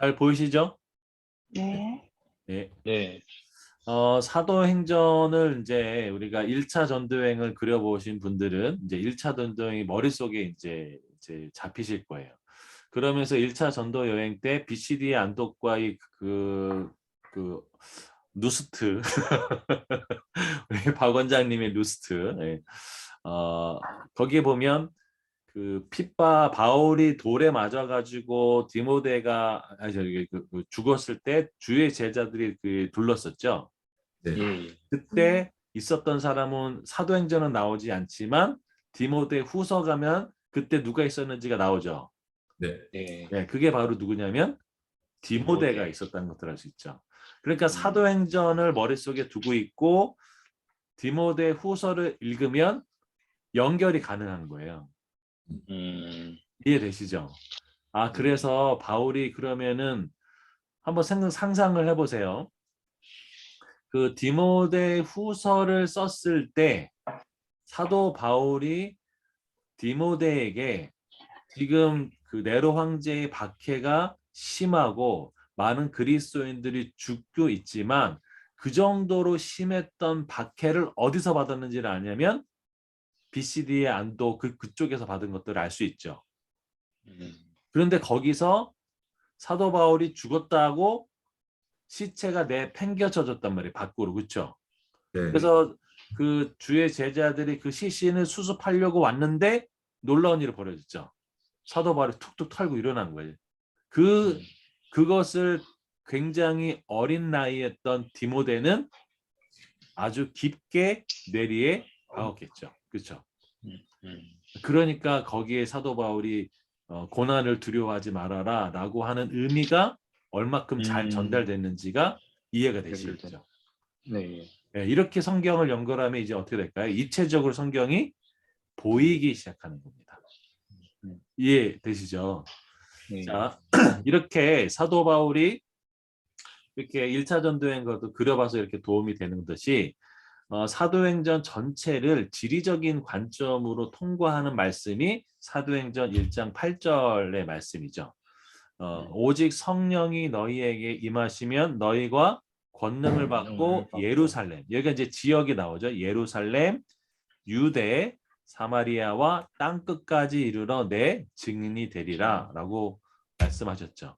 잘 보이시죠? 네. 네. 네. 사도행전을 이제 우리가 1차 전도여행을 그려보신 분들은 이제 1차 전도여행이 머릿속에 이제 잡히실 거예요. 그러면서 1차 전도여행 때 BCD의 안독과의 그 누스트 우리 박 원장님의 누스트 거기에 보면 그 핍바 바울이 돌에 맞아가지고 디모데가 저기 죽었을 때 주의 제자들이 둘렀었죠. 네. 예. 그때 있었던 사람은 사도행전은 나오지 않지만 디모데 후서 가면 그때 누가 있었는지가 나오죠. 네. 네. 네, 그게 바로 누구냐면 디모데가 디모데. 있었다는 것들 알 수 있죠. 그러니까 사도행전을 머릿속에 두고 있고 디모데 후서를 읽으면 연결이 가능한 거예요. 이해되시죠? 그래서 바울이 그러면은 한번 상상을 해보세요. 그 디모데 후서를 썼을 때 사도 바울이 디모데에게 지금 그 네로 황제의 박해가 심하고 많은 그리스도인들이 죽고 있지만 그 정도로 심했던 박해를 어디서 받았는지를 아냐면 BCD의 안도 그쪽에서 받은 것들을 알 수 있죠. 그런데 거기서 사도 바울이 죽었다고 시체가 팽겨쳐졌단 말이에요. 밖으로. 그렇죠? 네. 그래서 그 주의 제자들이 그 시신을 수습하려고 왔는데 놀라운 일이 벌어졌죠. 사도 바울이 툭툭 털고 일어난 거예요. 그것을 굉장히 어린 나이였던 디모데는 아주 깊게 뇌리에 박았겠죠. 그렇죠? 그러니까 거기에 사도 바울이 고난을 두려워하지 말아라 라고 하는 의미가 얼마큼 잘 전달됐는지가 이해가 되시겠죠. 네. 네, 이렇게 성경을 연결하면 이제 어떻게 될까요? 입체적으로 성경이 보이기 시작하는 겁니다. 이해되시죠? 네. 자, 이렇게 사도 바울이 이렇게 1차 전도여행 것도 그려봐서 이렇게 도움이 되는 듯이 사도행전 전체를 지리적인 관점으로 통과하는 말씀이 사도행전 1장 8절의 말씀이죠. 오직 성령이 너희에게 임하시면 너희가 권능을 받고 예루살렘, 여기가 이제 지역이 나오죠. 예루살렘, 유대, 사마리아와 땅끝까지 이르러 내 증인이 되리라 라고 말씀하셨죠.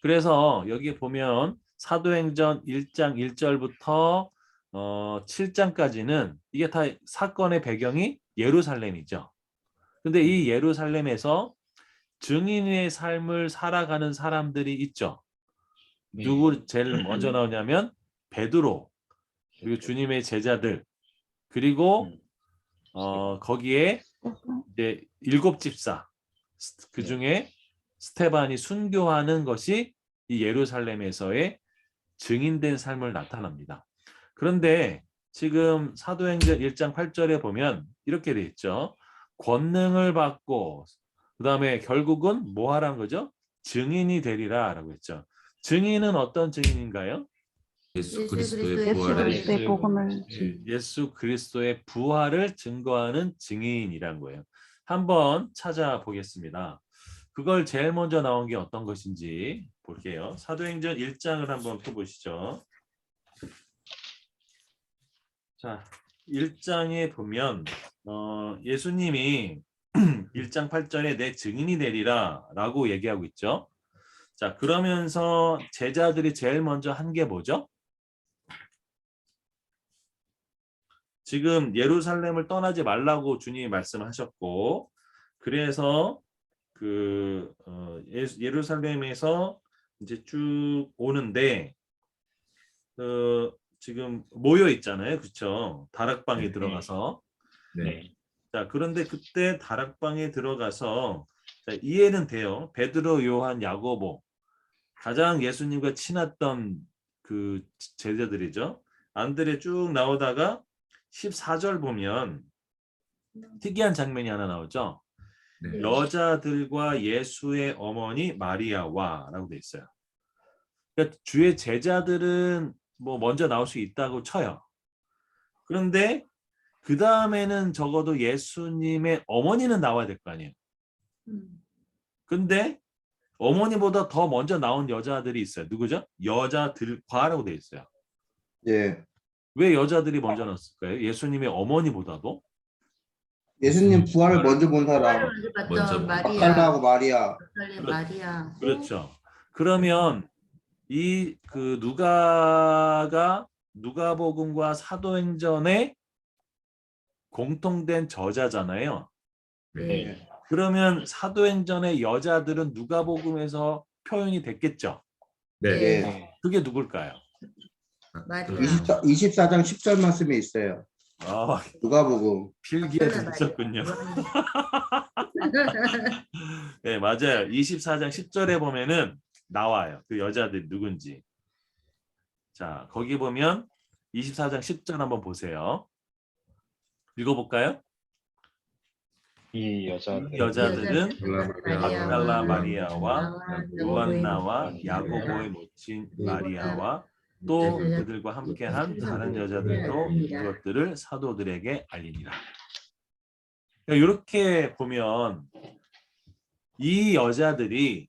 그래서 여기 보면 사도행전 1장 1절부터 7장까지는 이게 다 사건의 배경이 예루살렘이죠. 근데 이 예루살렘에서 증인의 삶을 살아가는 사람들이 있죠. 누구 제일 먼저 나오냐면 베드로, 그리고 주님의 제자들, 그리고 거기에 이제 7 집사, 그 중에 스테반이 순교하는 것이 이 예루살렘에서의 증인된 삶을 나타납니다. 그런데 지금 사도행전 1장 8절에 보면 이렇게 돼 있죠. 권능을 받고 그 다음에 결국은 뭐 하라는 거죠? 증인이 되리라 라고 했죠. 증인은 어떤 증인인가요? 예수 그리스도의 부활을 그리스도의 복음을 예수 그리스도의 부활을 증거하는 증인이란 거예요. 한번 찾아보겠습니다. 그걸 제일 먼저 나온 게 어떤 것인지 볼게요. 사도행전 1장을 한번 펴보시죠. 자, 1장에 보면 예수님이 1장 8절에 내 증인이 되리라 라고 얘기하고 있죠. 자, 그러면서 제자들이 제일 먼저 한 게 뭐죠? 지금 예루살렘을 떠나지 말라고 주님이 말씀하셨고, 그래서 그 예루살렘에서 이제 쭉 오는데 지금 모여 있잖아요, 그렇죠? 다락방에 들어가서. 네. 자, 그런데 그때 다락방에 들어가서 자, 이해는 돼요. 베드로, 요한, 야고보 가장 예수님과 친했던 그 제자들이죠. 안드레 쭉 나오다가 14절 보면 특이한 장면이 하나 나오죠. 네. 여자들과 예수의 어머니 마리아와 라고 돼 있어요. 그러니까 주의 제자들은 뭐 먼저 나올 수 있다고 쳐요. 그런데 그 다음에는 적어도 예수님의 어머니는 나와야 될 거 아니에요. 근데 어머니보다 더 먼저 나온 여자들이 있어요. 누구죠? 여자들과라고 돼 있어요. 예. 왜 여자들이 먼저 나왔을까요? 예수님의 어머니보다도? 예수님 부활을 먼저 본 사람. 부활을 먼저 먼저 봤던 마리아, 막달라하고 마리아. 막달리 마리아. 그렇죠. 그러면 이 그 누가복음과 사도행전의 공통된 저자잖아요. 네. 그러면 사도행전의 여자들은 누가복음에서 표현이 됐겠죠. 네. 예. 그게 누굴까요? 마리아. 24장 10절 말씀에 있어요. 아, 누가복음. 필기에 막달라 드셨군요. 마리아. 네, 맞아요. 24장 10절에 보면은 나와요. 그 여자들 누군지. 자, 거기 보면 24장 10절 한번 보세요. 읽어볼까요? 이 여자들은 마리아와 막달라 마리아와 야고보의 요한나와 야고보의 모친 마리아와 또 그들과 함께한 다른 여자들도 이것들을 사도들에게 알리니라. 이렇게 보면 이 여자들이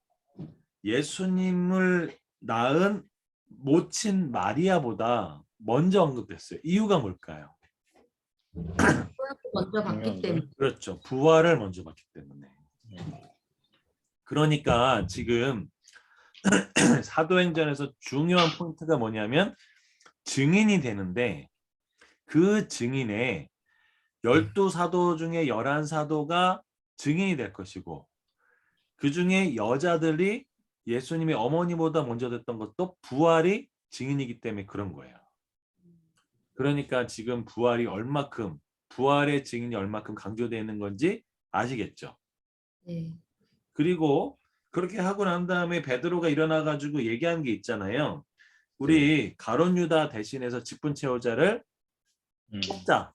예수님을 낳은 모친 마리아보다 먼저 언급됐어요. 이유가 뭘까요? 먼저 봤기 때문에. 그렇죠. 부활을 먼저 봤기 때문에. 그러니까 지금 사도행전에서 중요한 포인트가 뭐냐면 증인이 되는데 그 증인에 12사도 중에 11사도가 증인이 될 것이고 그 중에 여자들이 예수님의 어머니보다 먼저 됐던 것도 부활이 증인이기 때문에 그런 거예요. 그러니까 지금 부활의 증인이 얼마큼 강조되어 있는 건지 아시겠죠? 네. 그리고 그렇게 하고 난 다음에 베드로가 일어나 가지고 얘기한 게 있잖아요. 우리 가룟 유다 대신해서 직분 채우자를 뽑자.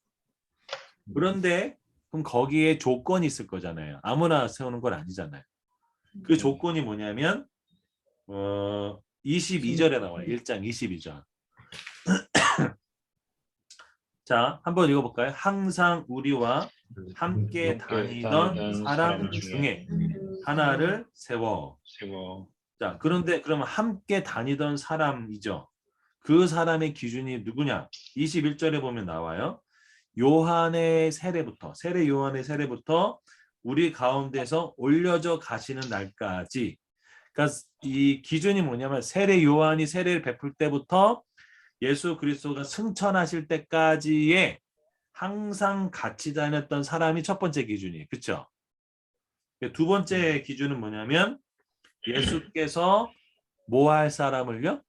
그런데 그럼 거기에 조건이 있을 거잖아요. 아무나 세우는 건 아니잖아요. 그 조건이 뭐냐면 22절에 나와요. 1장 22절. 자, 한번 읽어볼까요? 항상 우리와 함께 다니던 사람 중에 하나를 세워. 자, 그런데 그러면 함께 다니던 사람이죠. 그 사람의 기준이 누구냐? 21절에 보면 나와요. 세례 요한의 세례부터 우리 가운데서 올려져 가시는 날까지. 그러니까 이 기준이 뭐냐면 세례 요한이 세례를 베풀 때부터 예수 그리스도가 승천하실 때까지의 항상 같이 다녔던 사람이 첫 번째 기준이에요. 그렇죠? 두 번째 기준은 뭐냐면 예수께서 뭐 할 사람을요?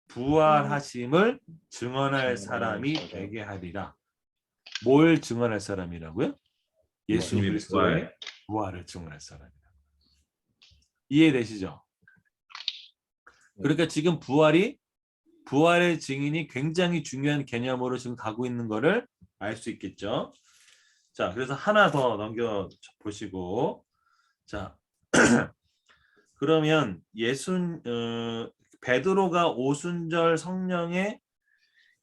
부활하심을 증언할 사람이 되게 하리라. 뭘 증언할 사람이라고요? 예수 그리스도의 부활을 증언할 사람이라. 이해되시죠? 그러니까 지금 부활의 증인이 굉장히 중요한 개념으로 지금 가고 있는 거를 알 수 있겠죠. 자, 그래서 하나 더 넘겨 보시고, 자, 그러면 베드로가 오순절 성령의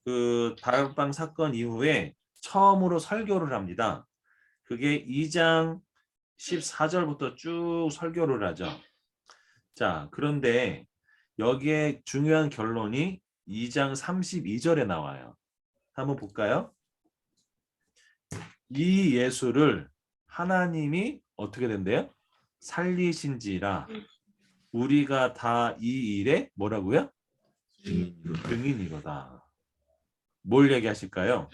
그 다락방 사건 이후에 처음으로 설교를 합니다. 그게 2장 14절부터 쭉 설교를 하죠. 자, 그런데 여기에 중요한 결론이 2장 32절에 나와요. 한번 볼까요? 이 예수를 하나님이 어떻게 된대요? 살리신지라 우리가 다 이 일에 뭐라고요? 증인이로다. 뭘 얘기하실까요?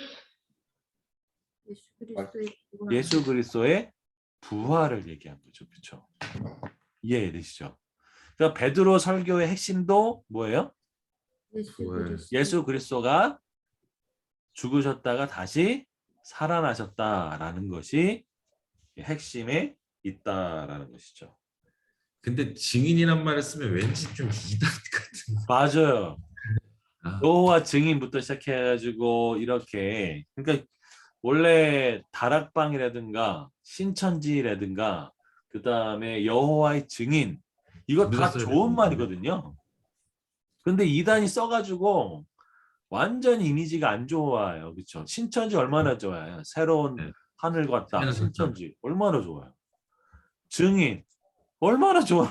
예수 그리스도의 부활을 얘기한 거죠. 그렇죠? 이해되시죠? 그러니까 베드로 설교의 핵심도 뭐예요? 예수 그리스도가 죽으셨다가 다시 살아나셨다라는 것이 핵심에 있다라는 것이죠. 근데 증인이란 말을 쓰면 왠지 좀 이단 같은. 맞아요. 아, 여호와 증인부터 시작해가지고 이렇게 그러니까 원래 다락방이라든가 신천지라든가 그 다음에 여호와의 증인 이거 다 좋은 말이거든요. 근데 이단이 써가지고 완전 이미지가 안 좋아요. 그렇죠? 신천지 얼마나 좋아요. 새로운 하늘 같다. 신천지 얼마나 좋아요. 증인 얼마나 좋아.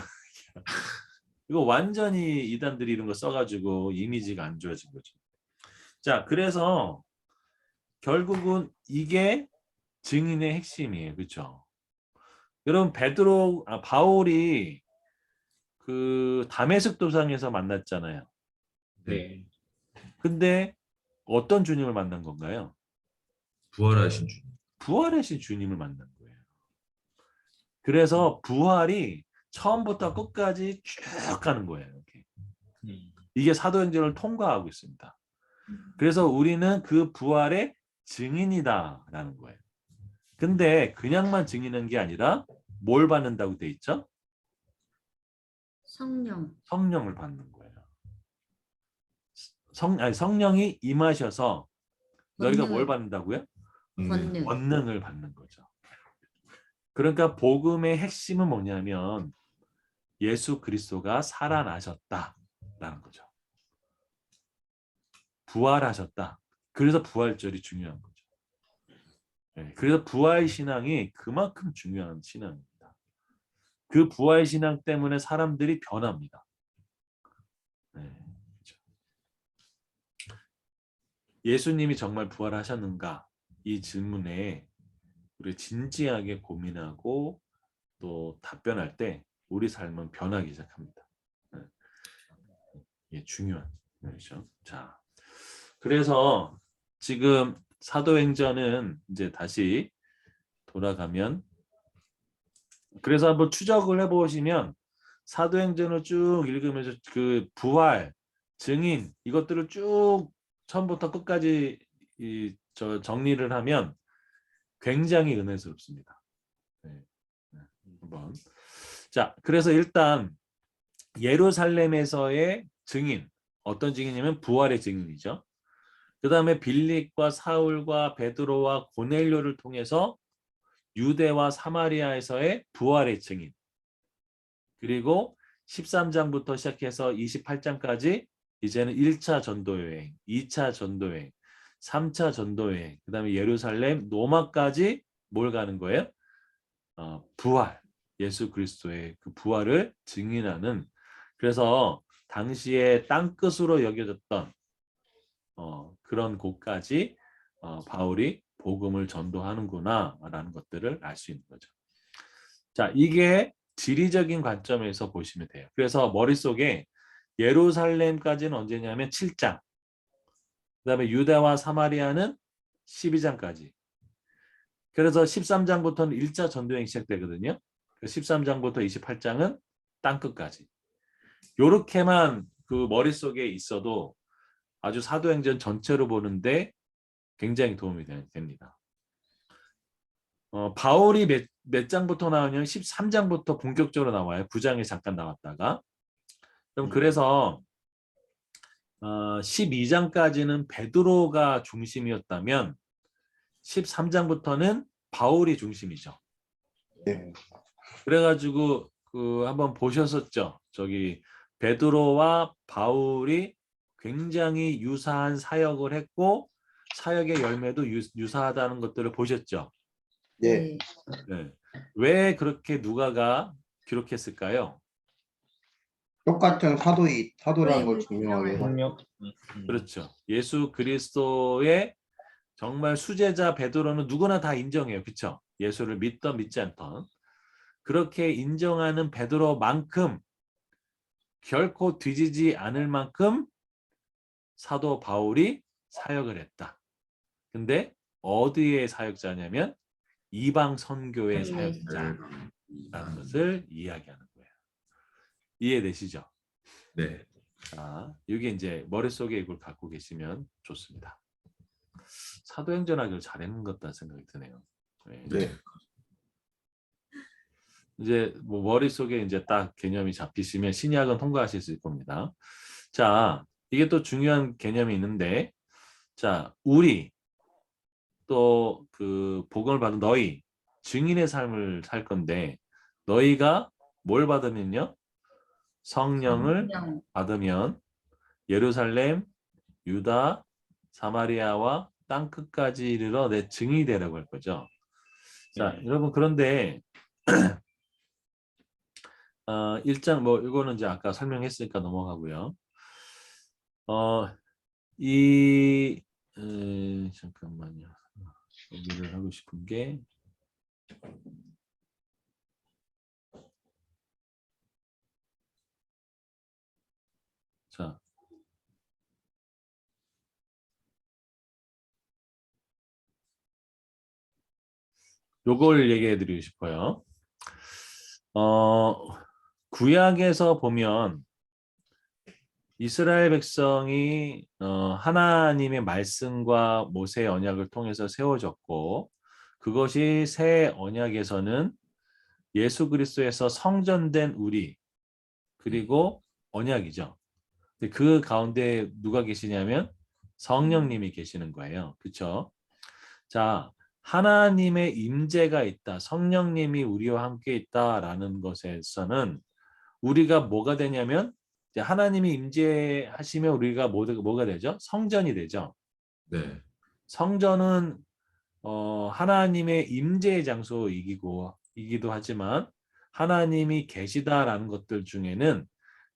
이거 완전히 이단들이 이런 거 써가지고 이미지가 안 좋아진 거죠. 자, 그래서 결국은 이게 증인의 핵심이에요. 그렇죠? 여러분 바울이 그 다메섹 도상에서 만났잖아요. 네. 근데 어떤 주님을 만난 건가요? 부활하신 주님. 부활하신 주님을 만난 거예요. 그래서 부활이 처음부터 끝까지 쭉 가는 거예요. 이렇게. 이게 사도행전을 통과하고 있습니다. 그래서 우리는 그 부활의 증인이다라는 거예요. 근데 그냥만 증인한 게 아니라 뭘 받는다고 돼 있죠? 성령. 성령을 받는 거예요. 성령이 임하셔서 너희가 뭘 권능을. 받는다고요? 권능. 권능을 받는 거죠. 그러니까 복음의 핵심은 뭐냐면 예수 그리스도가 살아나셨다라는 거죠. 부활하셨다. 그래서 부활절이 중요한 거죠. 네, 그래서 부활 신앙이 그만큼 중요한 신앙입니다. 그 부활 신앙 때문에 사람들이 변합니다. 네, 그렇죠. 예수님이 정말 부활하셨는가? 이 질문에 우리 진지하게 고민하고 또 답변할 때 우리 삶은 변하기 시작합니다. 네. 이게 중요한 거죠. 자, 그래서 지금 사도행전은 이제 다시 돌아가면 그래서 한번 추적을 해보시면 사도행전을 쭉 읽으면서 그 부활, 증인 이것들을 쭉 처음부터 끝까지 정리를 하면 굉장히 은혜스럽습니다. 네. 한번 자, 그래서 일단 예루살렘에서의 증인 어떤 증인이냐면 부활의 증인이죠. 그 다음에 빌립과 사울과 베드로와 고넬료를 통해서 유대와 사마리아에서의 부활의 증인 그리고 13장부터 시작해서 28장까지 이제는 1차 전도여행, 2차 전도여행, 3차 전도여행, 그 다음에 예루살렘, 로마까지 뭘 가는 거예요? 부활, 예수 그리스도의 그 부활을 증인하는 그래서 당시에 땅끝으로 여겨졌던 그런 곳까지 바울이 복음을 전도하는구나 라는 것들을 알 수 있는 거죠. 자, 이게 지리적인 관점에서 보시면 돼요. 그래서 머릿속에 예루살렘까지는 언제냐면 7장 그 다음에 유대와 사마리아는 12장까지 그래서 13장부터는 1차 전도행이 시작되거든요. 13장부터 28장은 땅끝까지 요렇게만 그 머릿속에 있어도 아주 사도행전 전체로 보는데 굉장히 도움이 됩니다. 바울이 몇 장부터 나오냐면 13장부터 본격적으로 나와요. 9장에 잠깐 나왔다가. 그럼 그래서 12장까지는 베드로가 중심이었다면 13장부터는 바울이 중심이죠. 네. 그래가지고 그 한번 보셨었죠. 저기 베드로와 바울이 굉장히 유사한 사역을 했고 사역의 열매도 유사하다는 것들을 보셨죠. 네. 네. 왜 그렇게 누가가 기록했을까요? 똑같은 사도라는 걸 네, 증명하기 위해서. 능력. 그렇죠. 예수 그리스도의 정말 수제자 베드로는 누구나 다 인정해요. 그렇죠? 예수를 믿던 믿지 않던. 그렇게 인정하는 베드로만큼 결코 뒤지지 않을 만큼 사도 바울이 사역을 했다. 근데 어디의 사역자냐면 이방 선교의 사역자라는 것을 이야기하는 거예요. 이해되시죠? 네. 자, 이게 이제 머릿속에 이걸 갖고 계시면 좋습니다. 사도행전 하기를 잘했는 것 같다는 생각이 드네요. 네. 네. 이제 뭐 머릿속에 이제 딱 개념이 잡히시면 신약은 통과하실 수 있을 겁니다. 자, 이게 또 중요한 개념이 있는데 자, 우리 또 그 복음을 받은 너희 증인의 삶을 살 건데 너희가 뭘 받으면요? 성령을 성령. 받으면 예루살렘, 유다, 사마리아와 땅끝까지 이르러 내 증인이 되라고 할 거죠. 자, 여러분 그런데 1장 뭐 이거는 이제 아까 설명했으니까 넘어가고요. 이 잠깐만요. 여기를 하고 싶은 게 자. 요걸 얘기해 드리고 싶어요. 구약에서 보면 이스라엘 백성이 하나님의 말씀과 모세의 언약을 통해서 세워졌고 그것이 새 언약에서는 예수 그리스도에서 성전된 우리 그리고 언약이죠. 근데 그 가운데 누가 계시냐면 성령님이 계시는 거예요. 그렇죠? 자, 하나님의 임재가 있다. 성령님이 우리와 함께 있다라는 것에서는 우리가 뭐가 되냐면 이제 하나님이 임재하시면 우리가 뭐가 되죠? 성전이 되죠. 네. 성전은 하나님의 임재의 장소이기도 하지만 하나님이 계시다라는 것들 중에는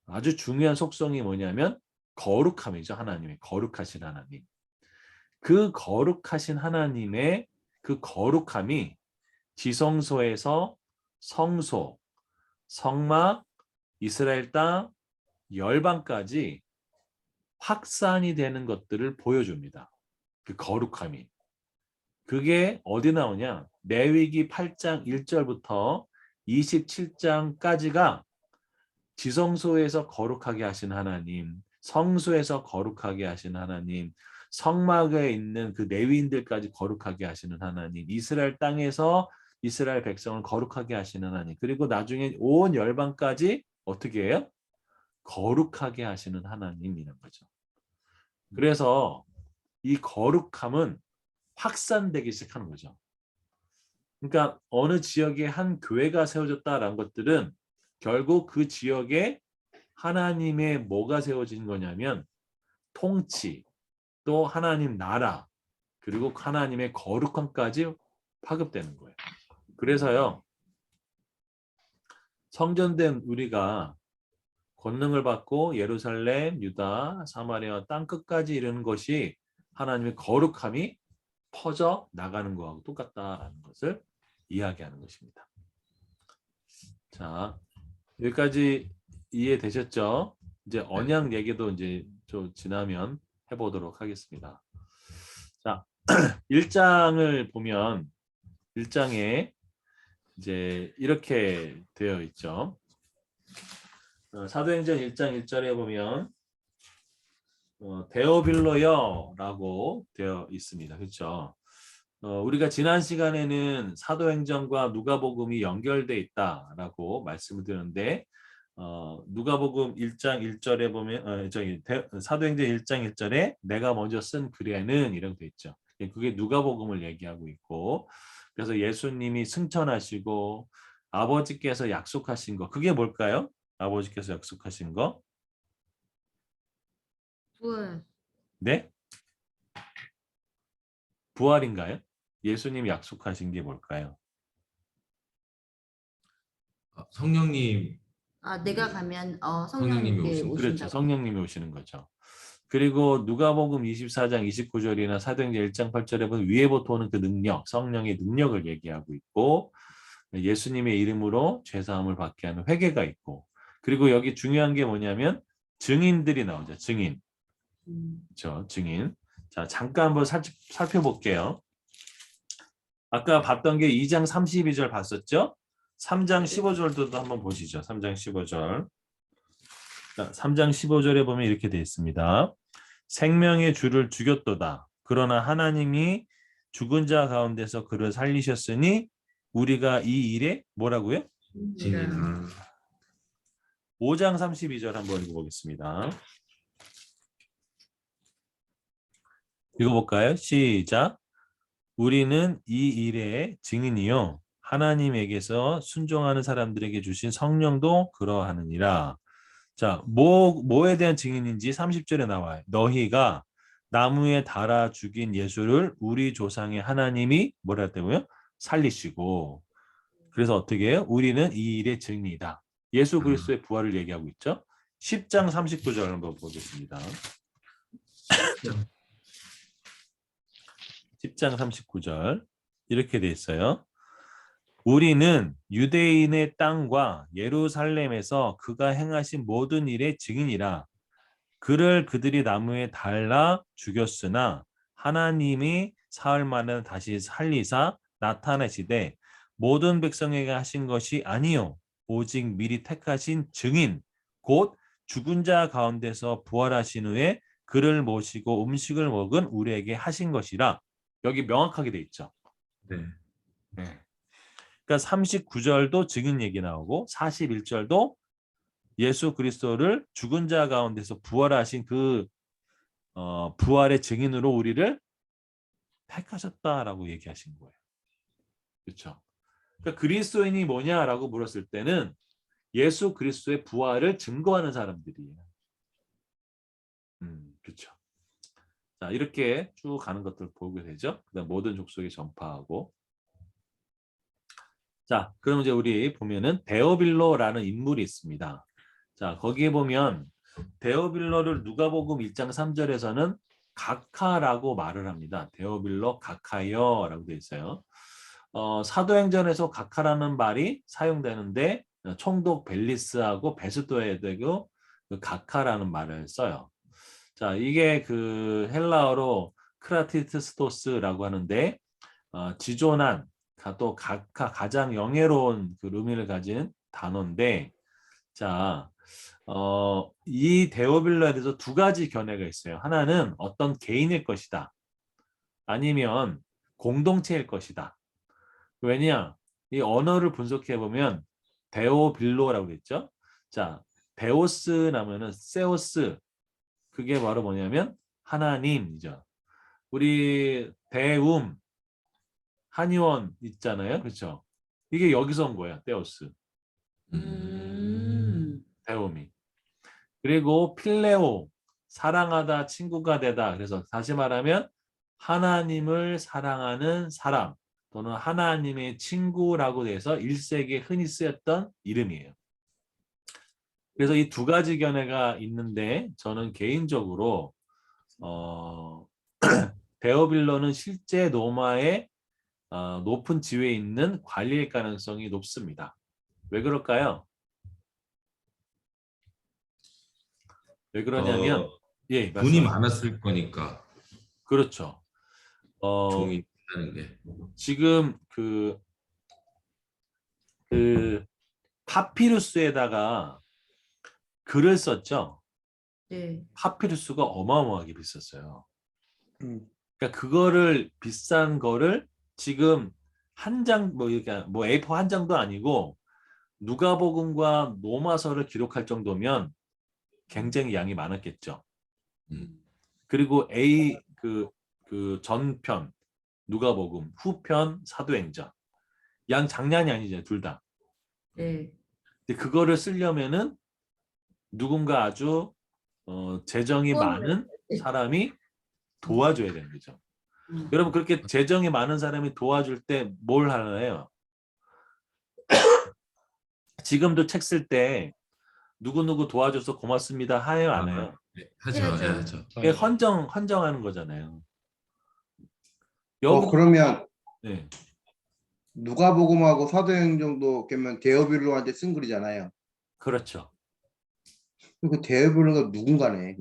아주 중요한 속성이 뭐냐면 거룩함이죠. 하나님의 거룩하신 하나님. 그 거룩하신 하나님의 그 거룩함이 지성소에서 성소, 성막, 이스라엘 땅, 열방까지 확산이 되는 것들을 보여줍니다. 그 거룩함이. 그게 어디 나오냐? 레위기 8장 1절부터 27장까지가 지성소에서 거룩하게 하신 하나님, 성소에서 거룩하게 하신 하나님, 성막에 있는 그 레위인들까지 거룩하게 하시는 하나님, 이스라엘 땅에서 이스라엘 백성을 거룩하게 하시는 하나님, 그리고 나중에 온 열방까지 어떻게 해요? 거룩하게 하시는 하나님이라는 거죠. 그래서 이 거룩함은 확산되기 시작하는 거죠. 그러니까 어느 지역에 한 교회가 세워졌다라는 것들은 결국 그 지역에 하나님의 뭐가 세워진 거냐면 통치, 또 하나님 나라, 그리고 하나님의 거룩함까지 파급되는 거예요. 그래서요, 성전된 우리가 권능을 받고 예루살렘, 유다, 사마리아 땅 끝까지 이르는 것이 하나님의 거룩함이 퍼져 나가는 것하고 똑같다라는 것을 이야기하는 것입니다. 자, 여기까지 이해되셨죠? 이제 언약 얘기도 이제 좀 지나면 해보도록 하겠습니다. 자, 1장을 보면 1장에 이제 이렇게 되어 있죠. 사도행전 1장 1절에 보면 데오빌로여라고 되어 있습니다. 그렇죠? 우리가 지난 시간에는 사도행전과 누가복음이 연결돼 있다라고 말씀을 드렸는데 누가복음 1장 1절에 보면 사도행전 1장 1절에 내가 먼저 쓴 글에는 이렇게 돼 있죠. 그게 누가복음을 얘기하고 있고 그래서 예수님이 승천하시고 아버지께서 약속하신 거 그게 뭘까요? 아버지께서 약속하신 거? 부활. 네? 부활인가요? 예수님이 약속하신 게 뭘까요? 성령님. 내가 가면 성령님이 성령님께 오신다. 그렇죠. 오신다고. 성령님이 오시는 거죠. 그리고 누가복음 24장 29절이나 사도행전 1장 8절에 보면 위에부터 오는 그 능력, 성령의 능력을 얘기하고 있고 예수님의 이름으로 죄사함을 받게 하는 회개가 있고 그리고 여기 중요한 게 뭐냐면 증인들이 나오죠. 증인. 그렇죠. 증인. 자, 잠깐 한번 살펴볼게요. 아까 봤던 게 2장 32절 봤었죠? 3장 15절도 한번 보시죠. 3장 15절. 자, 3장 15절에 보면 이렇게 되어 있습니다. 생명의 주를 죽였도다. 그러나 하나님이 죽은 자 가운데서 그를 살리셨으니 우리가 이 일에 뭐라고요? 증인. 5장 32절 한번 읽어보겠습니다. 읽어볼까요? 시작. 우리는 이 일의 증인이요 하나님에게서 순종하는 사람들에게 주신 성령도 그러하느니라. 자, 뭐에 대한 증인인지 30절에 나와요. 너희가 나무에 달아 죽인 예수를 우리 조상의 하나님이 뭐라 했다고요? 살리시고. 그래서 어떻게 해요? 우리는 이 일의 증인이다. 예수 그리스도의 부활을 얘기하고 있죠. 10장 39절 한번 보겠습니다. 10장 39절 이렇게 돼 있어요. 우리는 유대인의 땅과 예루살렘에서 그가 행하신 모든 일의 증인이라. 그를 그들이 나무에 달라 죽였으나 하나님이 사흘 만에 다시 살리사 나타내시되 모든 백성에게 하신 것이 아니요 오직 미리 택하신 증인 곧 죽은 자 가운데서 부활하신 후에 그를 모시고 음식을 먹은 우리에게 하신 것이라. 여기 명확하게 돼 있죠. 네. 네. 그러니까 39절도 증인 얘기 나오고 41절도 예수 그리스도를 죽은 자 가운데서 부활하신 그 부활의 증인으로 우리를 택하셨다라고 얘기하신 거예요. 그렇죠? 그러니까 그리스도인이 뭐냐라고 물었을 때는 예수 그리스도의 부활을 증거하는 사람들이에요. 그렇죠. 자, 이렇게 쭉 가는 것들 보게 되죠. 그다음 모든 족속에 전파하고. 자, 그럼 이제 우리 보면은 데오빌로라는 인물이 있습니다. 자, 거기에 보면 데오빌로를 누가복음 1장 3절에서는 각하라고 말을 합니다. 데오빌로 각하여라고 되어 있어요. 사도행전에서 각하라는 말이 사용되는데 총독 벨리스하고 베스도에도 그 각하라는 말을 써요. 자, 이게 그 헬라어로 크라티스토스라고 하는데 지존한 또 각하 가장 영예로운 그 의미를 가진 단어인데, 자, 이 데오빌로에 대해서 두 가지 견해가 있어요. 하나는 어떤 개인일 것이다. 아니면 공동체일 것이다. 왜냐? 이 언어를 분석해 보면 데오빌로라고 했죠. 자, 데오스 나면은 세오스, 그게 바로 뭐냐면 하나님이죠. 우리 대움, 한의원 있잖아요. 그렇죠? 이게 여기서 온 거예요. 데오스, 대움이. 그리고 필레오, 사랑하다, 친구가 되다. 그래서 다시 말하면 하나님을 사랑하는 사람 또는 하나님의 친구라고 돼서 1세기에 흔히 쓰였던 이름이에요. 그래서 이 두 가지 견해가 있는데 저는 개인적으로 데오빌로는 실제 로마의 높은 지위에 있는 관리일 가능성이 높습니다. 왜 그럴까요? 왜 그러냐면 예, 돈이 말씀하세요. 많았을 거니까 그렇죠. 종이 있다는 게. 지금 그 파피루스에다가 글을 썼죠. 네. 파피루스가 어마어마하게 비쌌어요. 음. 그러니까 그거를 비싼 거를 지금 한 장 뭐 이렇게 뭐 A4 한 장도 아니고 누가복음과 로마서를 기록할 정도면 굉장히 양이 많았겠죠. 음. 그리고 그 전편 누가복음, 후편 사도행전, 양 장난이 아니죠, 둘 다. 네. 근데 그거를 쓰려면은 누군가 아주 재정이 많은 사람이 도와줘야 되는 거죠. 여러분, 그렇게 재정이 많은 사람이 도와줄 때 뭘 하나요? 지금도 책 쓸 때 누구누구 도와줘서 고맙습니다 하요, 안 해요? 네, 하죠, 해야죠. 해야죠. 그게 헌정하는 거잖아요. 여기 그러면 네, 누가복음하고 사도행전도 그러면 데오빌로한테 쓴 글이잖아요. 그렇죠. 그 데오빌로가 누군가네.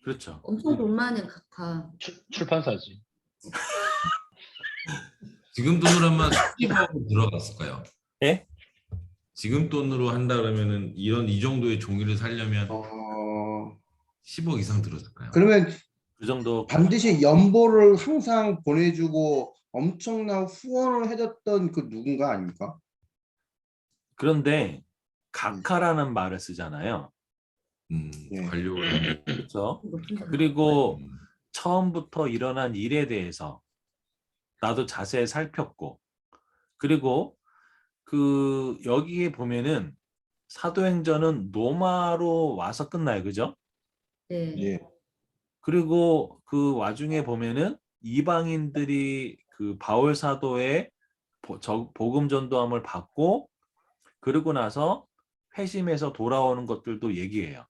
그렇죠. 엄청 돈 많은 각하. 출판사지. 지금 돈으로 하면 10억 들어갔을까요? 예? 지금 돈으로 한다 그러면은 이 정도의 종이를 사려면 10억 이상 들어갈까요? 그러면 그 정도. 반드시 연보를 항상 보내주고 엄청난 후원을 해줬던 그 누군가 아닙니까? 그런데 각하라는 말을 쓰잖아요. 예. 관료가 그렇죠. 높은 사람. 그리고 처음부터 일어난 일에 대해서 나도 자세히 살폈고, 그리고 그 여기에 보면은 사도행전은 로마로 와서 끝나요, 그죠? 네. 예. 그리고 그 와중에 보면은 이방인들이 그 바울 사도의 복음 전도함을 받고 그러고 나서 회심해서 돌아오는 것들도 얘기해요.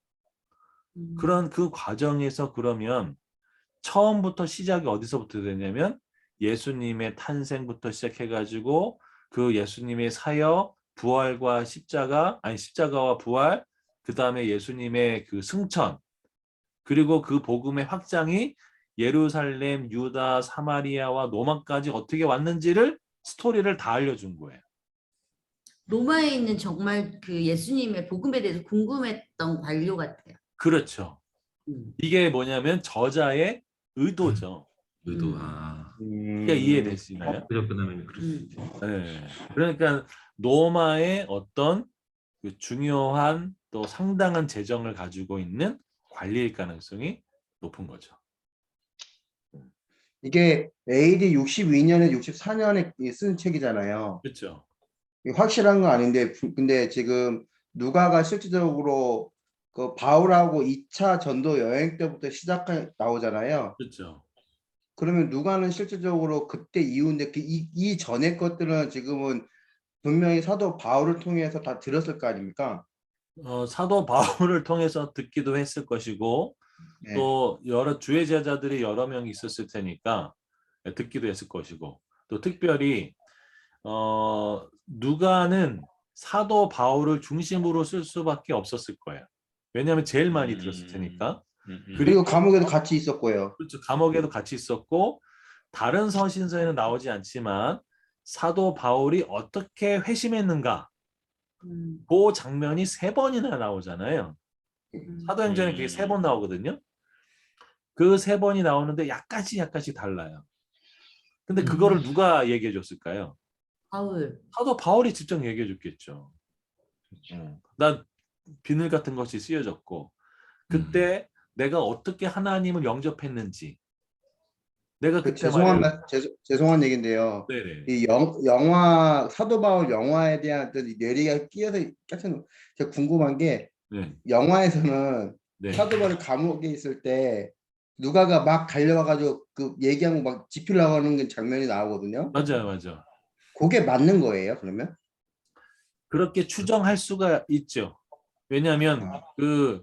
음. 그런 그 과정에서 그러면 처음부터 시작이 어디서부터 되냐면 예수님의 탄생부터 시작해가지고 그 예수님의 사역, 부활과 십자가, 아니 십자가와 부활, 그 다음에 예수님의 그 승천, 그리고 그 복음의 확장이 예루살렘, 유다, 사마리아와 로마까지 어떻게 왔는지를 스토리를 다 알려준 거예요. 로마에 있는 정말 그 예수님의 복음에 대해서 궁금했던 관료 같아요. 그렇죠. 음. 이게 뭐냐면 저자의 의도죠. 의도. 음. 아. 이게 이해되시나요? 그저 그다음에 그럴 수 음. 있지. 네. 그러니까 로마의 어떤 그 중요한 또 상당한 재정을 가지고 있는 관리일 가능성이 높은 거죠. 이게 AD 62년에 64년에 쓴 책이잖아요. 그렇죠. 이게 확실한 건 아닌데 근데 지금 누가가 실질적으로 그 바울하고 2차 전도 여행 때부터 시작해 나오잖아요. 그렇죠. 그러면 누가는 실질적으로 그때 이후인데 이 전에 것들은 지금은 분명히 사도 바울을 통해서 다 들었을 거 아닙니까? 사도 바울을 통해서 듣기도 했을 것이고 네. 또 여러 주의 제자들이 여러 명 있었을 테니까 듣기도 했을 것이고 또 특별히 누가는 사도 바울을 중심으로 쓸 수밖에 없었을 거예요. 왜냐하면 제일 많이 들었을 테니까. 그리고 그리고 감옥에도 같이 있었고요. 그렇죠. 감옥에도 같이 있었고 다른 서신서에는 나오지 않지만 사도 바울이 어떻게 회심했는가 음. 그 장면이 3번이나 나오잖아요. 음. 사도행전에 그게 3번 나오거든요. 그 3번이 나오는데 약간씩 달라요. 근데 그거를 누가 얘기해 줬을까요? 바울. 사도 바울이 직접 얘기해 줬겠죠. 난 비늘 같은 것이 쓰여졌고 그때 내가 어떻게 하나님을 영접했는지 내가 그 그때 말이에요. 죄송한 얘긴데요. 네네. 이 영화 사도 바울 영화에 대한 어떤 이 뇌리가 끼어서 깜짝 제가 궁금한 게 네. 영화에서는 네. 사도 바울이 감옥에 있을 때 누가가 막 달려와가지고 그 얘기하고 막 지피려고 하는 그 장면이 나오거든요. 맞아. 그게 맞는 거예요, 그러면? 그렇게 추정할 수가 있죠. 왜냐하면 그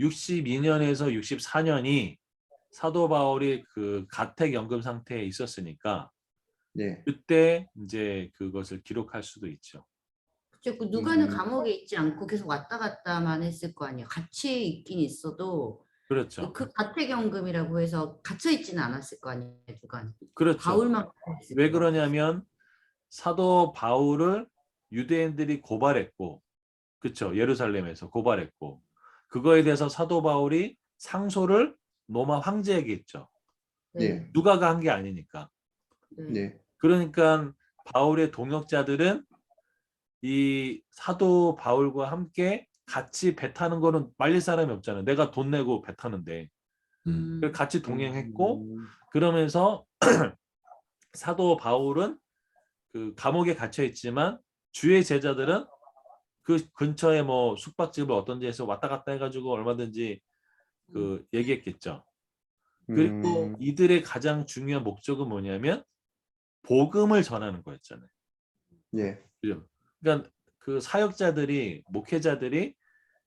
62년에서 64년이 사도 바울이 그 가택 연금 상태에 있었으니까 네. 그때 이제 그것을 기록할 수도 있죠. 그쵸. 그 누가는 음. 감옥에 있지 않고 계속 왔다 갔다만 했을 거 아니에요. 같이 있긴 있어도 그렇죠. 그 가택연금이라고 해서 갇혀 있지는 않았을 거 아니에요. 누가는. 그렇죠. 바울만 있을 왜 거. 그러냐면 사도 바울을 유대인들이 고발했고, 그렇죠. 예루살렘에서 고발했고, 그거에 대해서 사도 바울이 상소를 로마 황제에게 했죠. 네. 누가가 한 게 아니니까. 네. 네. 그러니까 바울의 동역자들은 이 사도 바울과 함께 같이 배 타는 거는 말릴 사람이 없잖아요. 내가 돈 내고 배 타는데. 그래서 같이 동행했고 그러면서 사도 바울은 그 감옥에 갇혀 있지만 주의 제자들은 그 근처에 뭐 숙박집을 어떤 데에서 왔다 갔다 해가지고 얼마든지 그 얘기했겠죠. 그리고 이들의 가장 중요한 목적은 뭐냐면 복음을 전하는 거였잖아요. 네. 그죠? 그러니까 그 사역자들이 목회자들이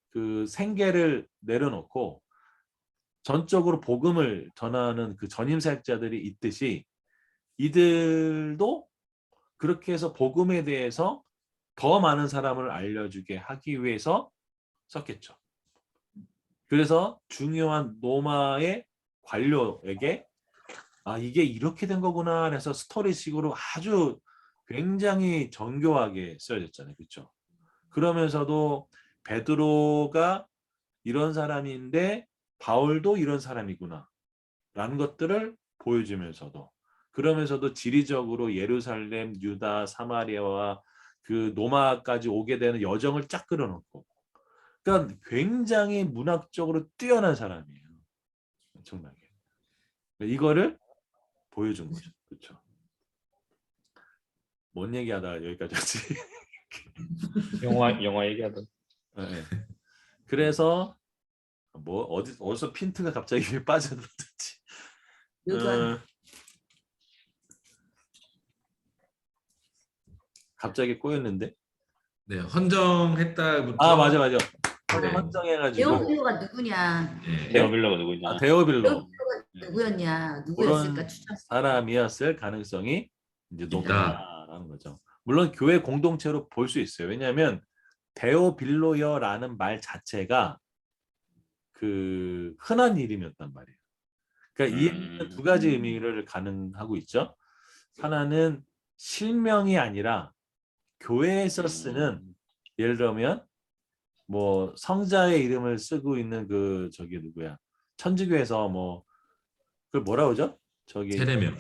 그 생계를 내려놓고 전적으로 복음을 전하는 그 전임 사역자들이 있듯이 이들도 그렇게 해서 복음에 대해서 더 많은 사람을 알려주게 하기 위해서 썼겠죠. 그래서 중요한 로마의 관료에게 아 이게 이렇게 된 거구나 해서 스토리식으로 아주 굉장히 정교하게 쓰여졌잖아요. 그렇죠? 그러면서도 베드로가 이런 사람인데 바울도 이런 사람이구나 라는 것들을 보여주면서도 그러면서도 지리적으로 예루살렘, 유다, 사마리아와 그 로마까지 오게 되는 여정을 쫙 그려놓고 그러니까 굉장히 문학적으로 뛰어난 사람이에요. 엄청나게. 이거를 보여준 거죠. 그렇죠. 뭔 얘기하다가 여기까지 왔지. 영화 얘기하던. 네. 그래서 뭐 어디서 핀트가 갑자기 빠져들었지. 누가 갑자기 꼬였는데. 네, 헌정했다부터 아 맞아. 네. 헌정해가지고 데오빌로가 누구냐? 네. 데어빌러가 누구냐? 데오빌로 데오빌로가 누구였냐? 누구였을까 그런 추천. 사람이었을 가능성이 이제 있다. 높다라는 거죠. 물론 교회 공동체로 볼 수 있어요. 왜냐하면 데오빌로여라는 말 자체가 그 흔한 이름이었단 말이에요. 그러니까 이 의미는 두 가지 의미를 가능하고 있죠. 하나는 실명이 아니라 교회에서 쓰는 예를 들면 뭐 성자의 이름을 쓰고 있는 그 저기 누구야 천주교에서 뭐 그걸 뭐라 그러죠? 저기 세례명.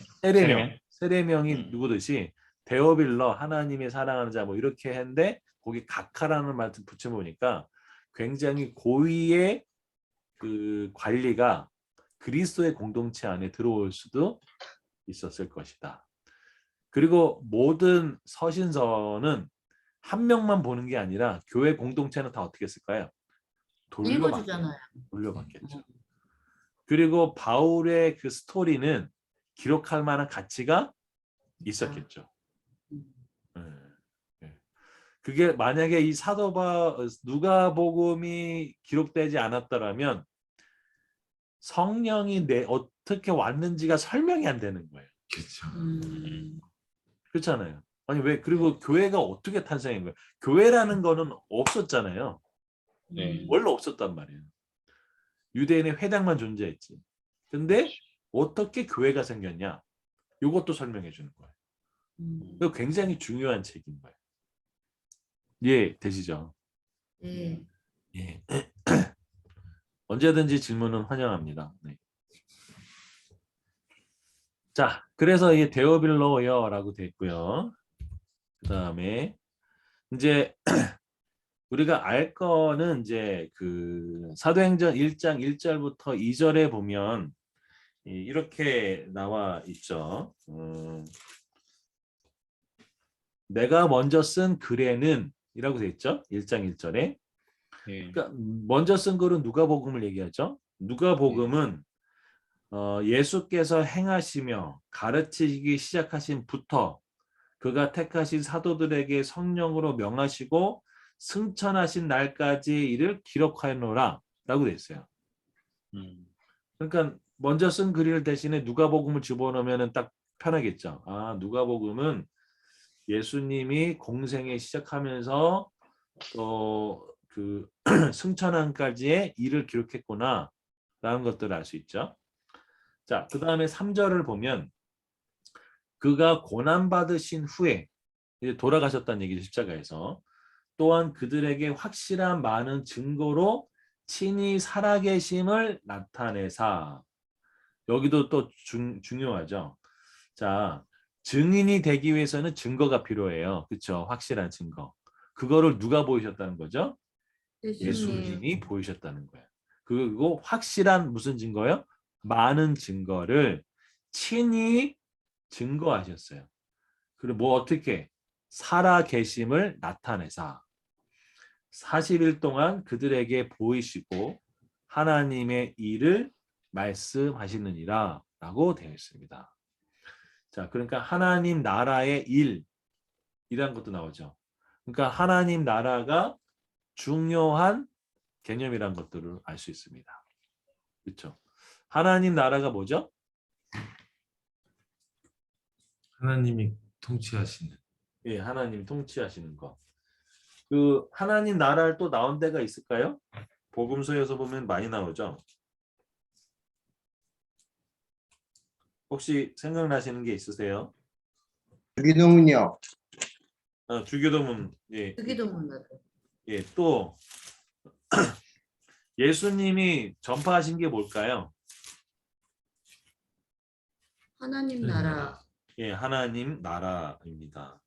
세례명이 누구듯이 데오빌러 하나님의 사랑하는 자 뭐 이렇게 했는데 거기 각하라는 말 붙여보니까 굉장히 고위의 그 관리가 그리스도의 공동체 안에 들어올 수도 있었을 것이다. 그리고 모든 서신서는 한 명만 보는 게 아니라 교회 공동체는 다 어떻게 했을까요? 읽어주잖아요. 돌려받겠죠. 그리고 바울의 그 스토리는 기록할 만한 가치가 있었겠죠. 네. 그게 만약에 이 누가복음이 기록되지 않았더라면 성령이 어떻게 왔는지가 설명이 안 되는 거예요. 그렇죠. 그렇잖아요. 아니 왜 그리고 교회가 어떻게 탄생한 거예요? 교회라는 거는 없었잖아요. 네. 원래 없었단 말이에요. 유대인의 회당만 존재했지. 근데 어떻게 교회가 생겼냐? 이것도 설명해 주는 거예요. 이거 굉장히 중요한 책인 거예요. 예, 되시죠? 네. 예. 언제든지 질문은 환영합니다. 네. 자, 그래서 이게 데오빌로여라고 됐고요. 그 다음에 이제 우리가 알 거는 이제 그 사도행전 1장 1절부터 2절에 보면 이렇게 나와 있죠. 내가 먼저 쓴 글에는 이라고 돼 있죠. 1장 1절에. 그러니까 먼저 쓴 글은 누가복음을 얘기하죠. 누가복음은 예수께서 행하시며 가르치기 시작하신부터 그가 택하신 사도들에게 성령으로 명하시고 승천하신 날까지 이를 기록하노라 라고 돼 있어요. 그러니까 먼저 쓴 글 대신에 누가복음을 집어넣으면 딱 편하겠죠. 아, 누가복음은 예수님이 공생에 시작하면서 그 승천한까지의 일을 기록했구나 라는 것들을 알 수 있죠. 자, 그 다음에 3절을 보면 그가 고난받으신 후에 이제 돌아가셨다는 얘기죠. 십자가에서. 또한 그들에게 확실한 많은 증거로 친히 살아계심을 나타내사. 여기도 또 중요하죠. 자, 증인이 되기 위해서는 증거가 필요해요. 그렇죠? 확실한 증거. 그거를 누가 보이셨다는 거죠? 예수님이 보이셨다는 거예요. 그리고 확실한 무슨 증거요? 많은 증거를 친히 증거하셨어요. 그리고 뭐 어떻게? 살아 계심을 나타내사 40일 동안 그들에게 보이시고 하나님의 일을 말씀하시느니라 라고 되어 있습니다. 자, 그러니까 하나님 나라의 일이라는 것도 나오죠. 그러니까 하나님 나라가 중요한 개념이란 것들을 알 수 있습니다. 그렇죠? 하나님 나라가 뭐죠? 하나님이 통치하시는. 예, 하나님이 통치하시는 것. 그 하나님 나라를 또 나온 데가 있을까요? 복음서에서 보면 많이 나오죠. 혹시 생각나시는 게 있으세요? 주기도문요. 주기도문. 예. 주기도문 나도. 예, 또 예수님이 전파하신 게 뭘까요? 하나님 나라. 예, 하나님 나라입니다.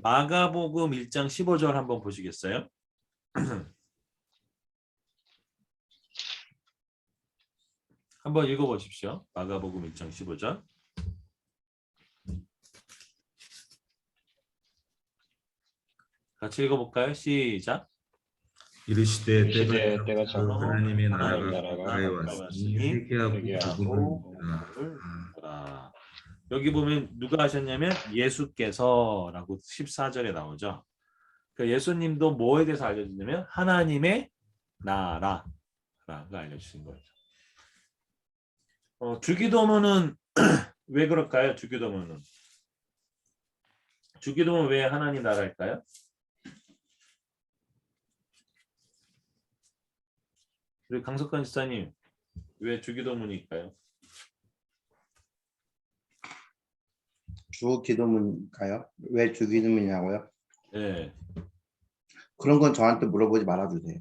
마가복음 1장 15절 한번 보시겠어요? 한번 읽어보십시오. 마가복음 1장 15절. 같이 읽어볼까요? 시작. 이르시되 때가 차고 하나님의 하나님 나라가 나라가 가까이 가까이 왔으니 왔으니 회개하고 회개하고 복음을 아, 여기 보면 누가 하셨냐면 예수께서라고 14절에 나오죠. 그러니까 예수님도 뭐에 대해서 알려주냐면 하나님의 나라라고 알려주신 거죠. 주기도문은 왜 그럴까요? 주기도문은 왜 하나님 나라일까요? 우리 강석환 지사님 왜 주기도문일까요? 주 기도문인가요? 왜 주 기도문이냐고요? 네. 그런 건 저한테 물어보지 말아주세요.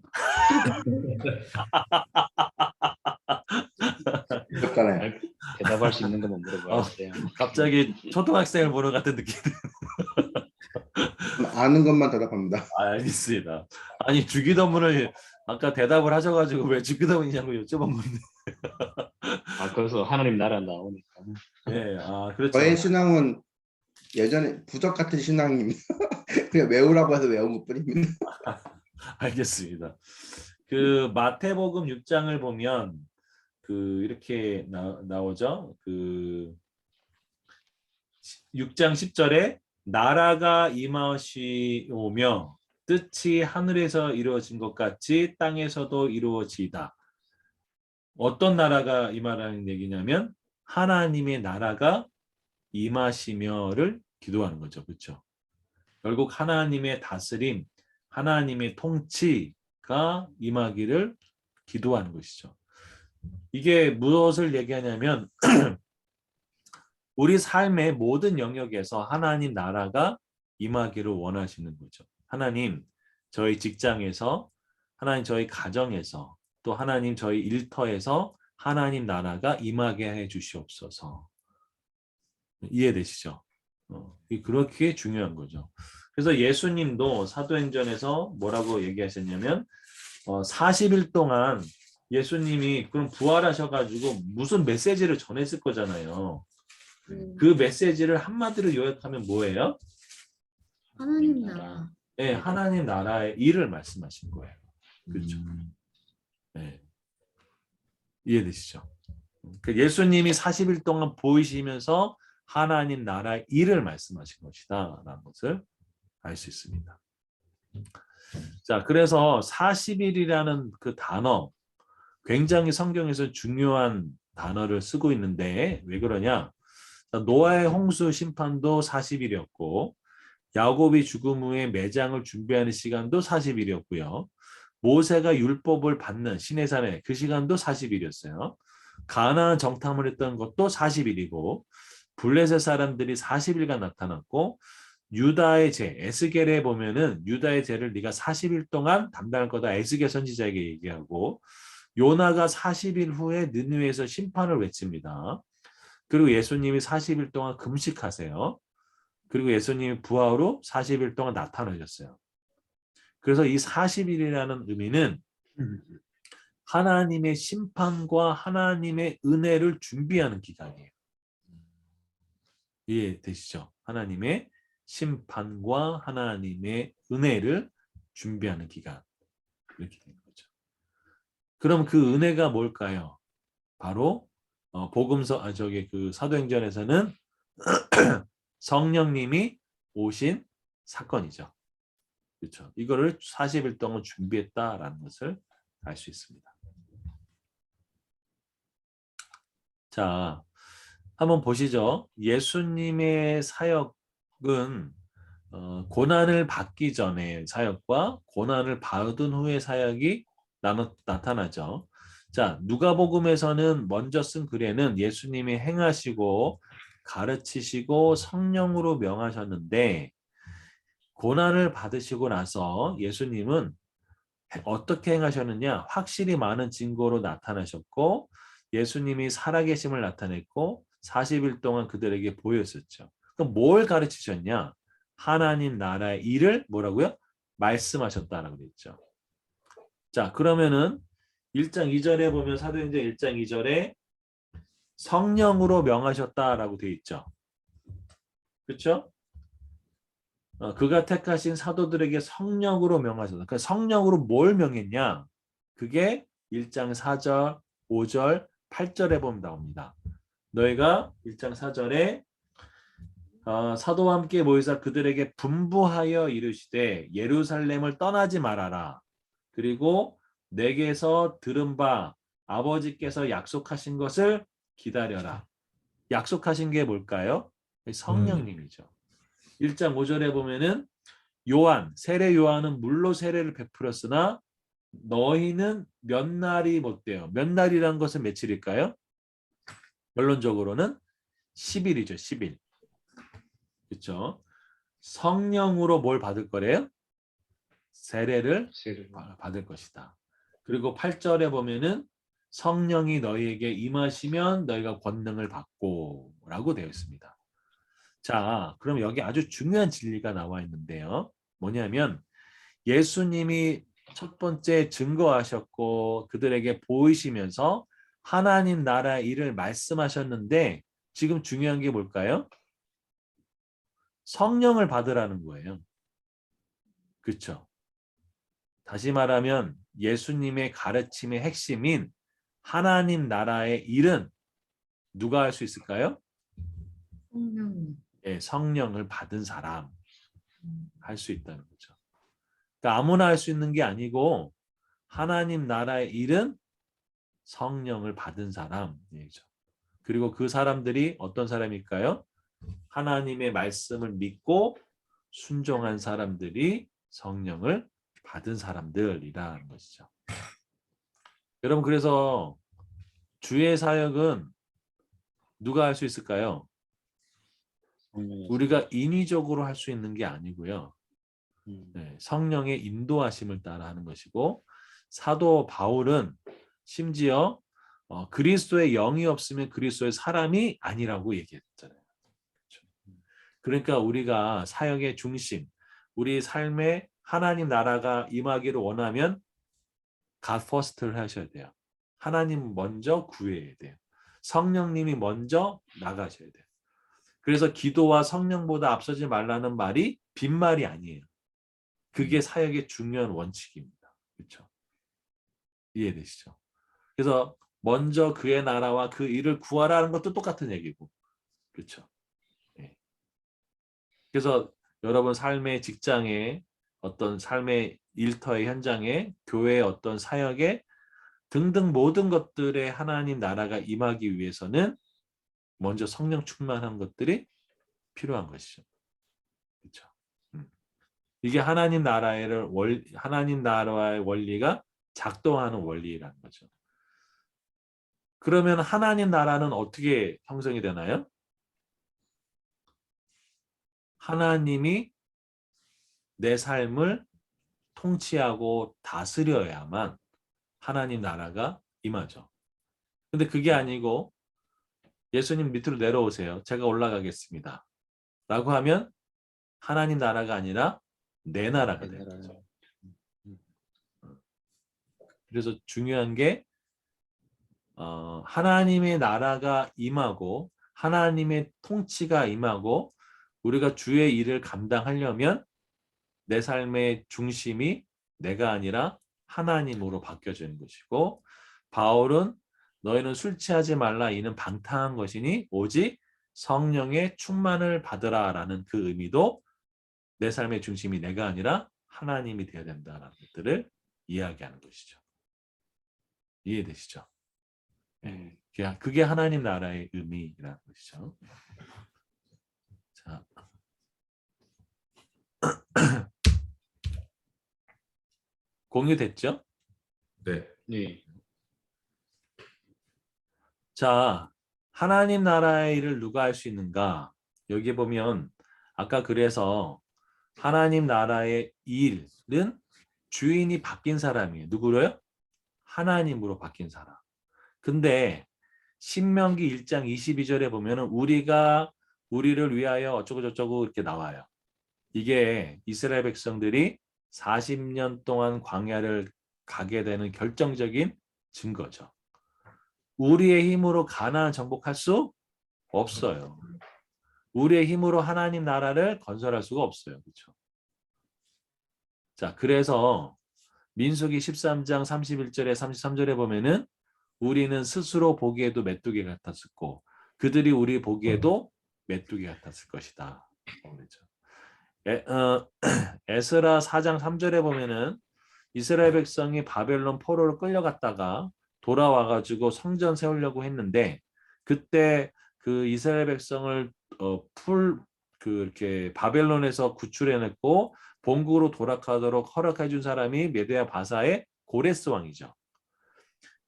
그렇잖아요. 대답할 수 있는 것만 물어봐야 돼요. 갑자기 초등학생을 보는 같은 느낌. 아는 것만 대답합니다. 알겠습니다. 아니 주기도문을 아까 대답을 하셔가지고 왜 주기도문이냐고 여쭤본 건데. 그래서 하나님 나라 나오니까. 네, 그렇죠. 저의 신앙은 예전에 부적 같은 신앙입니다. 그냥 외우라고 해서 외운 것뿐입니다. 알겠습니다. 그 마태복음 6장을 보면 이렇게 나오죠. 6장 10절에 나라가 임하시오며 뜻이 하늘에서 이루어진 것 같이 땅에서도 이루어지이다. 어떤 나라가 임하라는 얘기냐면 하나님의 나라가 임하시며를 기도하는 거죠. 그렇죠? 결국 하나님의 다스림, 하나님의 통치가 임하기를 기도하는 것이죠. 이게 무엇을 얘기하냐면 우리 삶의 모든 영역에서 하나님 나라가 임하기를 원하시는 거죠. 하나님, 저희 직장에서, 하나님 저희 가정에서, 또 하나님 저희 일터에서 하나님 나라가 임하게 해 주시옵소서. 이해되시죠? 그렇게 중요한 거죠. 그래서 예수님도 사도행전에서 뭐라고 얘기하셨냐면 40일 동안 예수님이 그럼 부활하셔가지고 무슨 메시지를 전했을 거잖아요. 그 메시지를 한마디로 요약하면 뭐예요? 하나님 나라. 네, 하나님 나라의 일을 말씀하신 거예요. 그렇죠. 네. 이해되시죠? 예수님이 40일 동안 보이시면서 하나님 나라의 일을 말씀하신 것이다 라는 것을 알 수 있습니다. 자, 그래서 40일이라는 그 단어 굉장히 성경에서 중요한 단어를 쓰고 있는데 왜 그러냐? 노아의 홍수 심판도 40일이었고 야곱이 죽음 후에 매장을 준비하는 시간도 40일이었고요. 모세가 율법을 받는 시내산에 그 시간도 40일이었어요. 가나안 정탐을 했던 것도 40일이고 블레셋 사람들이 40일간 나타났고 유다의 제 에스겔에 보면은 유다의 제를 네가 40일 동안 담당할 거다 에스겔 선지자에게 얘기하고 요나가 40일 후에 느느웨에서 심판을 외칩니다. 그리고 예수님이 40일 동안 금식하세요. 그리고 예수님이 부활 후 40일 동안 나타나셨어요. 그래서 이 40일이라는 의미는 하나님의 심판과 하나님의 은혜를 준비하는 기간이에요. 이해되시죠? 하나님의 심판과 하나님의 은혜를 준비하는 기간. 이렇게 되는 거죠. 그럼 그 은혜가 뭘까요? 바로 복음서 그 사도행전에서는 성령님이 오신 사건이죠. 그렇죠. 이거를 40일 동안 준비했다라는 것을 알 수 있습니다. 자, 한번 보시죠. 예수님의 사역은 고난을 받기 전에 사역과 고난을 받은 후의 사역이 나타나죠. 자, 누가복음에서는 먼저 쓴 글에는 예수님이 행하시고 가르치시고 성령으로 명하셨는데 고난을 받으시고 나서 예수님은 어떻게 행하셨느냐? 확실히 많은 증거로 나타나셨고 예수님이 살아계심을 나타냈고 40일 동안 그들에게 보였었죠. 그럼 뭘 가르치셨냐? 하나님 나라의 일을 뭐라고요? 말씀하셨다라고 그랬죠. 자, 그러면은 1장 2절에 보면 사도행전 1장 2절에 성령으로 명하셨다라고 되어 있죠. 그렇죠? 그가 택하신 사도들에게 성령으로 명하셨다. 그러니까 성령으로 뭘 명했냐? 그게 1장 4절, 5절, 8절에 보면 나옵니다. 너희가 1장 4절에 사도와 함께 모이사 그들에게 분부하여 이르시되 예루살렘을 떠나지 말아라. 그리고 내게서 들은 바 아버지께서 약속하신 것을 기다려라. 약속하신 게 뭘까요? 성령님이죠. 1장 5절에 보면은 요한, 세례 요한은 물로 세례를 베풀었으나 너희는 몇 날이 못 돼요. 몇 날이란 것은 며칠일까요? 결론적으로는 10일이죠. 10일. 그렇죠? 성령으로 뭘 받을 거래요? 세례를 세례를. 받을 것이다. 그리고 8절에 보면은 성령이 너희에게 임하시면 너희가 권능을 받고 라고 되어 있습니다. 자, 그럼 여기 아주 중요한 진리가 나와 있는데요. 뭐냐면 예수님이 첫 번째 증거하셨고 그들에게 보이시면서 하나님 나라의 일을 말씀하셨는데 지금 중요한 게 뭘까요? 성령을 받으라는 거예요. 그렇죠? 다시 말하면 예수님의 가르침의 핵심인 하나님 나라의 일은 누가 할 수 있을까요? 성령. 예, 성령을 받은 사람 할 수 있다는 거죠. 그러니까 아무나 할 수 있는 게 아니고 하나님 나라의 일은 성령을 받은 사람 얘기죠. 그리고 그 사람들이 어떤 사람일까요? 하나님의 말씀을 믿고 순종한 사람들이 성령을 받은 사람들이라는 것이죠. 여러분 그래서 주의 사역은 누가 할 수 있을까요? 우리가 인위적으로 할 수 있는 게 아니고요. 네, 성령의 인도하심을 따라 하는 것이고 사도 바울은 심지어 그리스도의 영이 없으면 그리스도의 사람이 아니라고 얘기했잖아요. 그렇죠? 그러니까 우리가 사역의 중심, 우리 삶에 하나님 나라가 임하기를 원하면 God first를 하셔야 돼요. 하나님 먼저 구해야 돼요. 성령님이 먼저 나가셔야 돼요. 그래서 기도와 성령보다 앞서지 말라는 말이 빈말이 아니에요. 그게 사역의 중요한 원칙입니다. 그렇죠? 이해되시죠? 그래서 먼저 그의 나라와 그 일을 구하라는 것도 똑같은 얘기고. 그렇죠? 네. 그래서 여러분 삶의 직장에 어떤 삶의 일터의 현장에 교회의 어떤 사역에 등등 모든 것들에 하나님 나라가 임하기 위해서는 먼저 성령 충만한 것들이 필요한 것이죠. 그렇죠? 이게 하나님 나라의 원리가 작동하는 원리라는 거죠. 그러면 하나님 나라는 어떻게 형성이 되나요? 하나님이 내 삶을 통치하고 다스려야만 하나님 나라가 임하죠. 근데 그게 아니고 예수님 밑으로 내려오세요. 제가 올라가겠습니다. 라고 하면 하나님 나라가 아니라 내 나라가 되는 거죠. 그래서 중요한 게 하나님의 나라가 임하고 하나님의 통치가 임하고 우리가 주의 일을 감당하려면 내 삶의 중심이 내가 아니라 하나님으로 바뀌어지는 것이고 바울은 너희는 술 취하지 말라 이는 방탕한 것이니 오직 성령의 충만을 받으라 라는 그 의미도 내 삶의 중심이 내가 아니라 하나님이 되어야 된다는 것들을 이야기하는 것이죠. 이해되시죠? 네. 그게 하나님 나라의 의미라는 것이죠. 자, 공유됐죠? 네. 네. 자, 하나님 나라의 일을 누가 할 수 있는가? 여기 보면 아까 그래서 하나님 나라의 일은 주인이 바뀐 사람이에요. 누구로요? 하나님으로 바뀐 사람. 근데 신명기 1장 22절에 보면은 우리를 위하여 어쩌고 저쩌고 이렇게 나와요. 이게 이스라엘 백성들이 40년 동안 광야를 가게 되는 결정적인 증거죠. 우리의 힘으로 가나안 정복할 수 없어요. 우리의 힘으로 하나님 나라를 건설할 수가 없어요. 그렇죠? 자, 그래서 민수기 13장 31절에 33절에 보면은 우리는 스스로 보기에도 메뚜기 같았었고 그들이 우리 보기에도 메뚜기 같았을 것이다. 그렇죠. 에스라 4장 3절에 보면은 이스라엘 백성이 바벨론 포로로 끌려갔다가 돌아와가지고 성전 세우려고 했는데 그때 그 이스라엘 백성을 이렇게 바벨론에서 구출해냈고 본국으로 돌아가도록 허락해 준 사람이 메데아 바사의 고레스 왕이죠.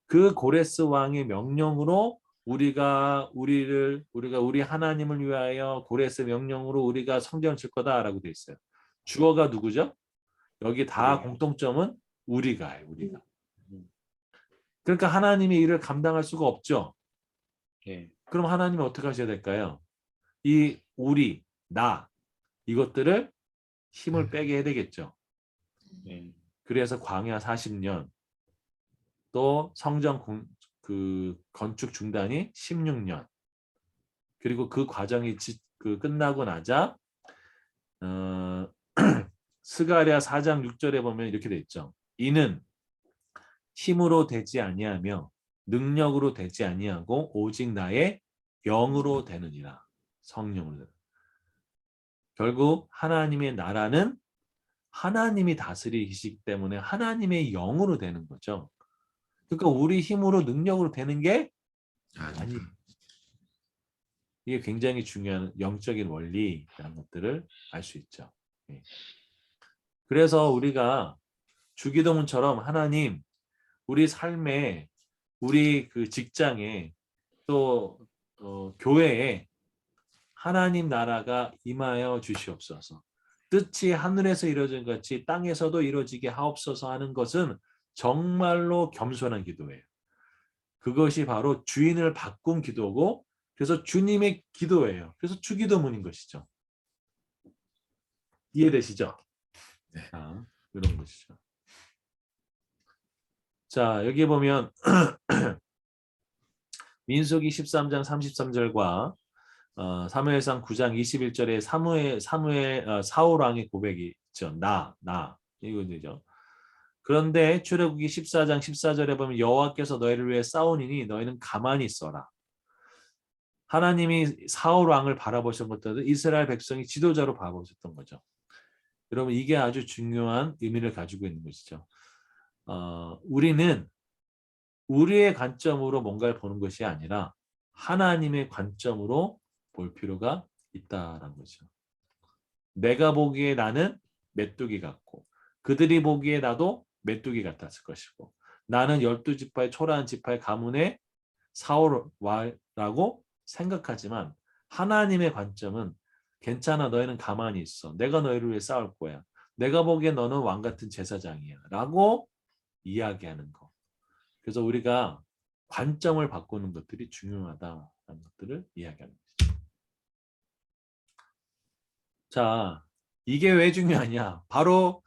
그 고레스 왕의 명령으로 우리가 우리 하나님을 위하여 고레스 명령으로 우리가 성전을 칠 거다라고 돼 있어요. 주어가 누구죠? 여기 다 우리가. 공통점은 우리가. 그러니까 하나님이 이를 감당할 수가 없죠. 예. 그럼 하나님이 어떻게 하셔야 될까요? 이 우리, 나 이것들을 힘을 빼게 해야 되겠죠. 예. 그래서 광야 40년 또 성전 건축 중단이 16년 그리고 그 과정이 끝나고 나자 스가랴 4장 6절에 보면 이렇게 돼 있죠. 이는 힘으로 되지 아니하며 능력으로 되지 아니하고 오직 나의 영으로 되느니라. 성령으로. 결국 하나님의 나라는 하나님이 다스리시기 때문에 하나님의 영으로 되는 거죠. 그러니까 우리 힘으로 능력으로 되는 게 아니. 이게 굉장히 중요한 영적인 원리라는 것들을 알 수 있죠. 그래서 우리가 주기도문처럼 하나님 우리 삶에 우리 그 직장에 또 교회에 하나님 나라가 임하여 주시옵소서. 뜻이 하늘에서 이루어진 것 같이 땅에서도 이루어지게 하옵소서 하는 것은 정말로 겸손한 기도예요. 그것이 바로 주인을 바꾼 기도고 그래서 주님의 기도예요. 그래서 주기도문인 것이죠. 이해되시죠? 네. 이런 것이죠. 자, 여기 보면 민수기 13장 33절과 사무엘상 9장 21절에 사울 왕의 고백이 있죠. 나 이거죠. 그런데 출애굽기 14장 14절에 보면 여호와께서 너희를 위해 싸우니니 너희는 가만히 있어라. 하나님이 사울 왕을 바라보신 것도 이스라엘 백성이 지도자로 바라보셨던 거죠. 여러분 이게 아주 중요한 의미를 가지고 있는 것이죠. 우리는 우리의 관점으로 뭔가를 보는 것이 아니라 하나님의 관점으로 볼 필요가 있다라는 거죠. 내가 보기에 나는 메뚜기 같고 그들이 보기에 나도 메뚜기 같았을 것이고 나는 12지파의 초라한 지파의 가문의 사울라고 생각하지만 하나님의 관점은 괜찮아 너희는 가만히 있어. 내가 너희를 위해 싸울 거야. 내가 보기에 너는 왕 같은 제사장이야. 라고 이야기하는 거. 그래서 우리가 관점을 바꾸는 것들이 중요하다는 것들을 이야기하는 거죠. 자, 이게 왜 중요하냐? 바로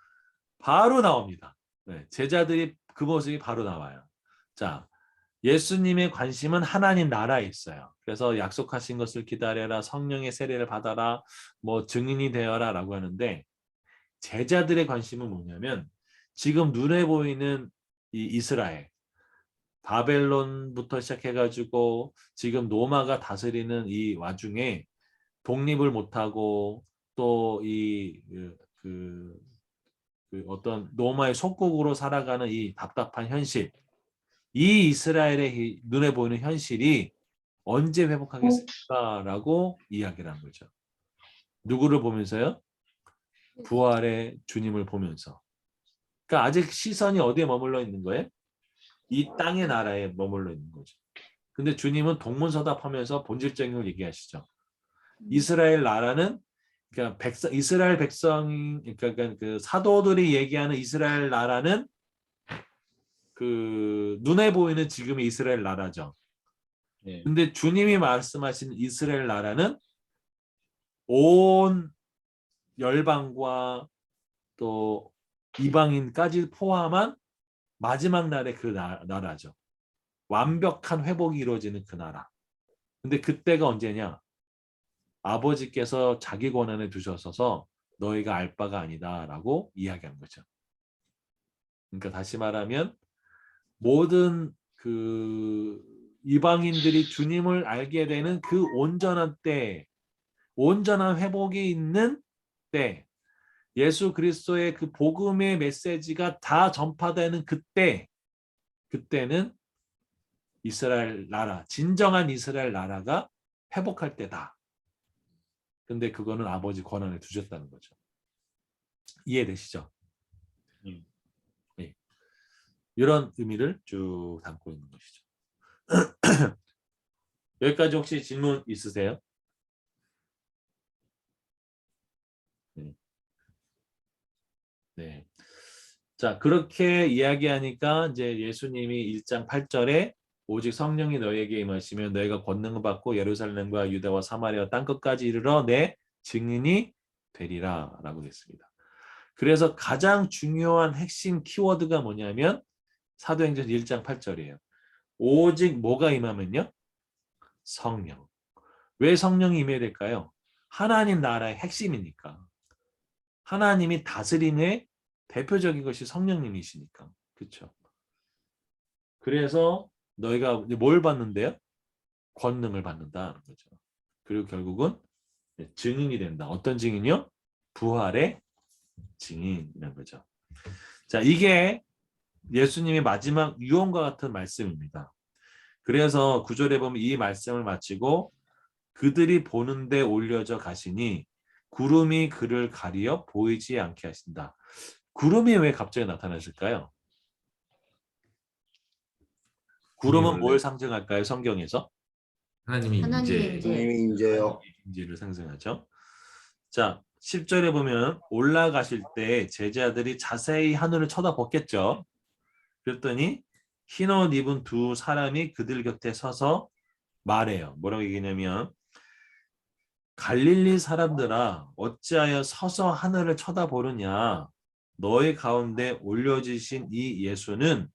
나옵니다. 네, 제자들이 그 모습이 바로 나와요. 자, 예수님의 관심은 하나님 나라에 있어요. 그래서 약속하신 것을 기다려라, 성령의 세례를 받아라, 뭐 증인이 되어라 라고 하는데 제자들의 관심은 뭐냐면 지금 눈에 보이는 이 이스라엘, 바벨론부터 시작해가지고 지금 로마가 다스리는 이 와중에 독립을 못하고 또 어떤 로마의 속국으로 살아가는 이 답답한 현실, 이 이스라엘의 눈에 보이는 현실이 언제 회복하겠을까라고 이야기를 한 거죠. 누구를 보면서요? 부활의 주님을 보면서. 그러니까 아직 시선이 어디에 머물러 있는 거예요? 이 땅의 나라에 머물러 있는 거죠. 근데 주님은 동문서답하면서 본질적인 걸 얘기하시죠. 이스라엘 나라는 그러니까 이스라엘 백성 그러니까 그 사도들이 얘기하는 이스라엘 나라는 그 눈에 보이는 지금의 이스라엘 나라죠. 예. 근데 주님이 말씀하신 이스라엘 나라는 온 열방과 또 이방인까지 포함한 마지막 날의 그 나라죠. 완벽한 회복이 이루어지는 그 나라. 근데 그때가 언제냐? 아버지께서 자기 권한에 두셔서 너희가 알 바가 아니다라고 이야기한 거죠. 그러니까 다시 말하면 모든 그 이방인들이 주님을 알게 되는 그 온전한 때 온전한 회복이 있는 때, 예수 그리스도의 그 복음의 메시지가 다 전파되는 그때는 이스라엘 나라, 진정한 이스라엘 나라가 회복할 때다. 근데 그거는 아버지 권한에 두셨다는 거죠. 이해되시죠? 네. 이런 의미를 쭉 담고 있는 것이죠. 여기까지 혹시 질문 있으세요? 네. 네. 자, 그렇게 이야기하니까 이제 예수님이 1장 8절에 오직 성령이 너희에게 임하시면 너희가 권능을 받고 예루살렘과 유다와 사마리아 땅 끝까지 이르러 내 증인이 되리라 라고 됐습니다. 그래서 가장 중요한 핵심 키워드가 뭐냐면 사도행전 1장 8절이에요. 오직 뭐가 임하면요? 성령. 왜 성령이 임해야 될까요? 하나님 나라의 핵심이니까. 하나님이 다스림의 대표적인 것이 성령님이시니까. 그렇죠? 그래서 너희가 뭘 받는데요? 권능을 받는다는 거죠. 그리고 결국은 증인이 된다. 어떤 증인이요? 부활의 증인이라는 거죠. 자, 이게 예수님의 마지막 유언과 같은 말씀입니다. 그래서 9절에 보면 이 말씀을 마치고 그들이 보는데 올려져 가시니 구름이 그를 가리어 보이지 않게 하신다. 구름이 왜 갑자기 나타났을까요? 구름은 뭘 상징할까요? 성경에서? 하나님의 하나님의 임재. 임재. 하나님의 임재요. 임재를 상징하죠. 자, 10절에 보면 올라가실 때 제자들이 자세히 하늘을 쳐다봤겠죠. 그랬더니 흰 옷 입은 두 사람이 그들 곁에 서서 말해요. 뭐라고 얘기냐면 갈릴리 사람들아 어찌하여 서서 하늘을 쳐다보느냐. 너희 가운데 올려지신 이 예수는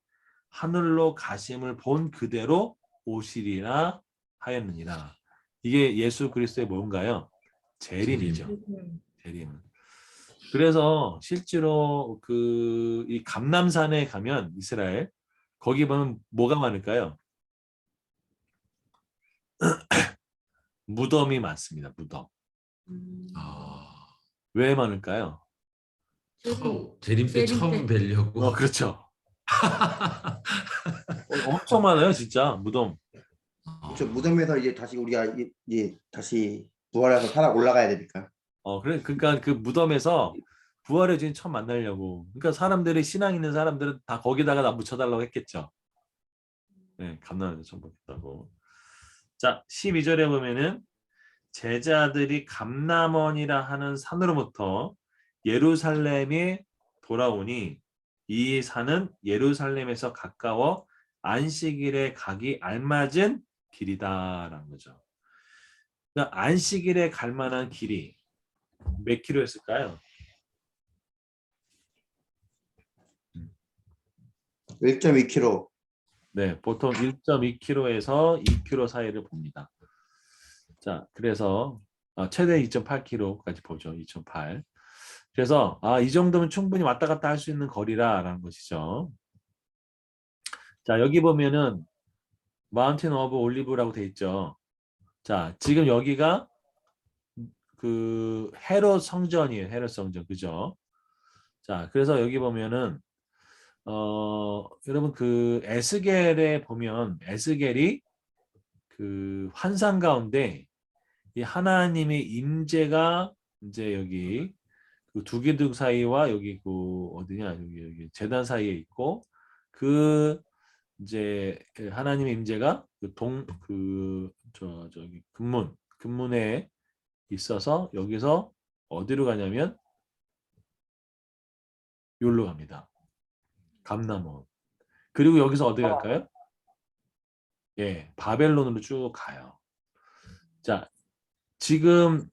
하늘로 가심을 본 그대로 오시리라 하였느니라. 이게 예수 그리스도의 뭔가요? 재림이죠. 재림. 그래서 실제로 이 감람산에 가면 이스라엘 거기 보면 뭐가 많을까요? 무덤이 많습니다. 무덤. 아, 왜 많을까요? 재림 때 처음 뵈려고. 그렇죠. 엄청 많아요, 진짜 무덤. 그렇죠. 무덤에서 이제 다시 우리가 이제 다시 부활해서 살아 올라가야 되니까. 그러니까 그 무덤에서 부활의 주인 처음 만나려고. 그러니까 사람들이 신앙 있는 사람들은 다 거기다가 나 묻혀달라고 했겠죠. 네, 감남에서 처음 보겠다고. 자, 12절에 보면은 제자들이 감람원이라 하는 산으로부터 예루살렘에 돌아오니 이 산은 예루살렘에서 가까워 안식일에 가기 알맞은 길이다라는 거죠. 그러니까 안식일에 갈 만한 길이 몇 킬로였을까요? 1.2km. 네, 보통 1.2km에서 2km 사이를 봅니다. 자, 그래서 최대 2.8km까지 보죠. 2.8. 그래서 이 정도면 충분히 왔다 갔다 할 수 있는 거리라라는 것이죠. 자, 여기 보면은 마운틴 오브 올리브라고 돼 있죠. 자, 지금 여기가 그 헤롯 성전이에요. 헤롯 성전. 그죠? 자, 그래서 여기 보면은 여러분 그 에스겔에 보면 에스겔이 그 환상 가운데 이 하나님의 임재가 이제 여기 그 두 기둥 사이와 여기 그 어디냐 여기 제단 사이에 있고 그 이제 하나님의 임재가 저기 근문에 있어서 여기서 어디로 가냐면 여기로 갑니다. 감람원. 그리고 여기서 어디 갈까요? 예, 바벨론으로 쭉 가요. 자, 지금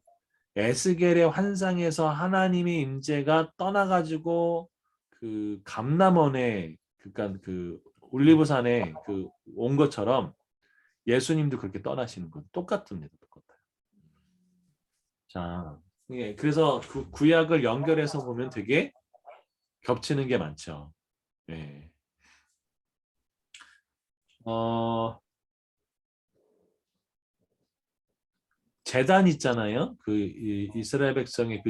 에스겔의 환상에서 하나님의 임재가 떠나가지고 그 감람원에 그러니까 그 올리브산에 그 온 것처럼 예수님도 그렇게 떠나시는 것 똑같습니다. 똑같아요. 자, 예, 그래서 그 구약을 연결해서 보면 되게 겹치는 게 많죠. 예. 제단 있잖아요. 이스라엘 백성의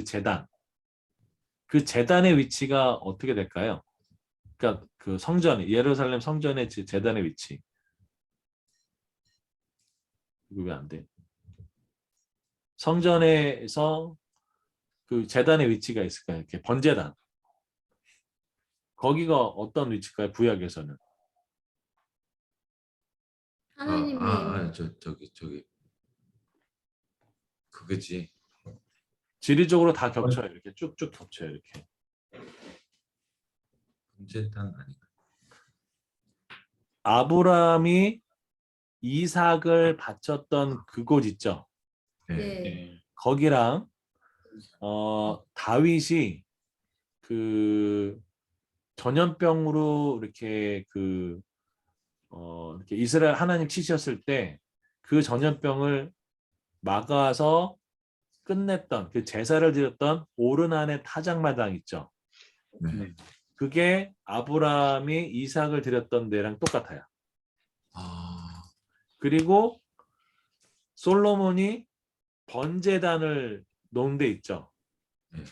그 제단의 위치가 어떻게 될까요? 그러니까 그 성전, 예루살렘 성전의 제단의 위치. 이거 왜 안 돼? 성전에서 그 제단의 위치가 있을까요? 이렇게 번제단. 거기가 어떤 위치일까요? 구약에서는. 하나님의 저기 그거지. 지리적으로 다 겹쳐요. 이렇게 쭉쭉 겹쳐요. 이렇게. 번제단 아닌가? 아브라함이 이삭을 바쳤던 그곳 있죠. 네. 네. 네. 거기랑 다윗이 그 전염병으로 이렇게 이렇게 이스라엘 하나님 치셨을 때 그 전염병을 막아서 끝냈던 그 제사를 드렸던 오르난의 타작마당 있죠. 네. 그게 아브라함이 이삭을 드렸던 데랑 똑같아요. 아, 그리고 솔로몬이 번제단을 놓은 데 있죠. 네.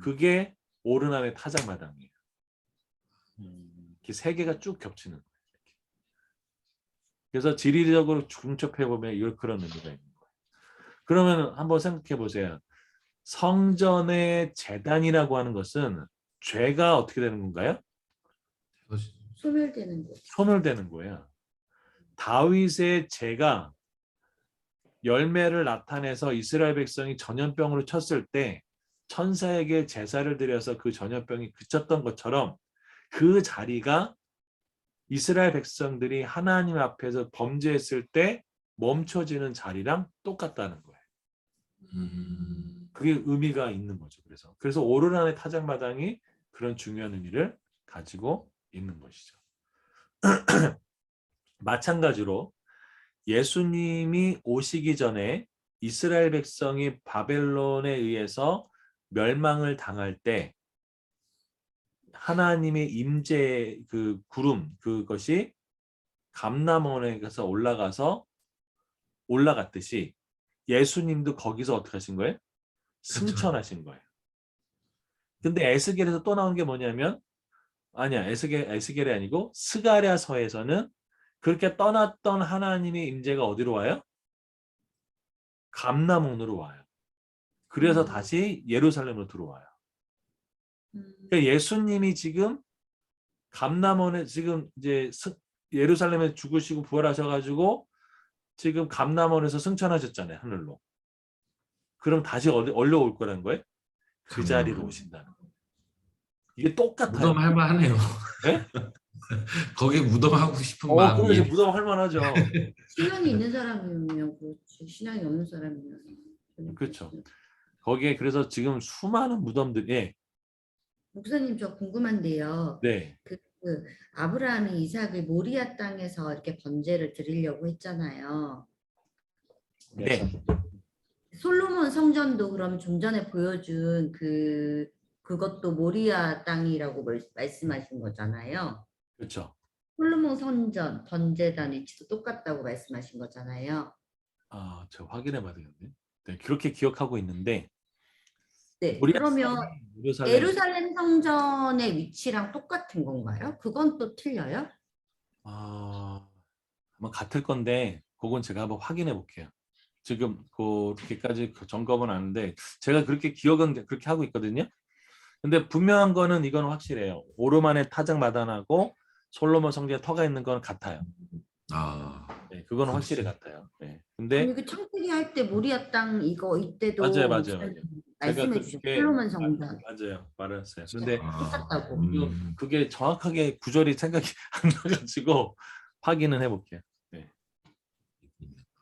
그게 오르난의 타작마당이에요. 이렇게 세 개가 쭉 겹치는 거예요. 그래서 지리적으로 중첩해 보면 이걸 그런 의미가 있는 거예요. 그러면 한번 생각해 보세요. 성전의 제단이라고 하는 것은 죄가 어떻게 되는 건가요? 소멸되는 거. 소멸되는 거예요. 다윗의 죄가 열매를 나타내서 이스라엘 백성이 전염병으로 쳤을 때 천사에게 제사를 드려서 그 전염병이 그쳤던 것처럼 그 자리가 이스라엘 백성들이 하나님 앞에서 범죄했을 때 멈춰지는 자리랑 똑같다는 거예요. 그게 의미가 있는 거죠. 그래서 오르난의 타작마당이 그런 중요한 의미를 가지고 있는 것이죠. 마찬가지로 예수님이 오시기 전에 이스라엘 백성이 바벨론에 의해서 멸망을 당할 때 하나님의 임재 그 구름 그것이 감람원에서 올라갔듯이 예수님도 거기서 어떻게 하신 거예요? 승천하신 거예요. 근데 에스겔에서 또 나온 게 뭐냐면 아니야 에스겔이 아니고 스가랴서에서는 그렇게 떠났던 하나님의 임재가 어디로 와요? 감람원으로 와요. 그래서 다시 예루살렘으로 들어와요. 그러니까 예수님이 지금 감람원에 지금 이제 예루살렘에 죽으시고 부활하셔가지고 지금 감람원에서 승천하셨잖아요. 하늘로. 그럼 다시 어디로 올 거라는 거예요? 그 자리로 오신다는 거예요. 이게 똑같아요. 무덤 할만하네요. 네? 거기에 무덤하고 싶은 마음이. 그래서 무덤 할 만하죠. 신앙이 있는 사람이면 그렇지. 신앙이 없는 사람이면. 그렇죠. 거기에 그래서 지금 수많은 무덤들이 목사님 저 궁금한데요. 네. 그 아브라함이 이삭을 모리아 땅에서 이렇게 번제를 드리려고 했잖아요. 네. 솔로몬 성전도 그럼 좀 전에 보여준 그것도 모리아 땅이라고 말씀하신 거잖아요. 그렇죠. 솔로몬 성전 번제단 위치도 똑같다고 말씀하신 거잖아요. 저 확인해 봐야겠네. 네, 그렇게 기억하고 있는데 네. 모리아 그러면 예루살렘 예루살렘 성전의 위치랑 똑같은 건가요? 그건 또 틀려요? 아마 같을 건데 그건 제가 한번 확인해 볼게요. 지금 그렇게까지 점검은 안 하는데 제가 그렇게 기억은 그렇게 하고 있거든요. 근데 분명한 거는 이건 확실해요. 오르만의 타작마당하고 솔로몬 성전에 터가 있는 건 같아요. 네, 그건 확실히 같아요. 네. 근데 이게 창세기 할 때 모리아 땅 이때도 맞아요. 말씀해 주신 솔로몬 성전 맞아요. 말했어요. 근데 똑같다고. 그게 정확하게 구절이 생각이 안 나가지고 확인은 해볼게요. 네.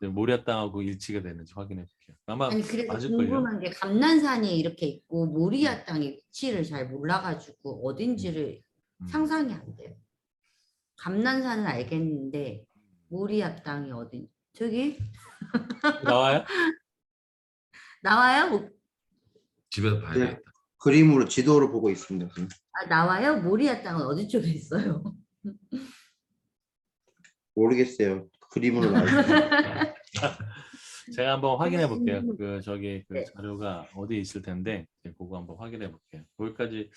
모리아 땅하고 일치가 되는지 확인해 볼게요. 아마 아니 그래서 맞을걸요. 궁금한 게 감난산이 이렇게 있고 모리아 땅의 위치를 잘 몰라가지고 어딘지를 상상이 안 돼요. 감난산은 알겠는데 모리아 땅이 어디? 저기 나와요? 나와요? 집에서 봐야겠다. 그림으로 지도로 보고 있습니다. 나와요? 모리아 땅은 어디 쪽에 있어요? 모르겠어요. 그림으로 나와 있습니다. 제가 한번 확인해 볼게요. 그 저기 그 네. 자료가 어디 있을 텐데 그거 한번 확인해 볼게요. 거기까지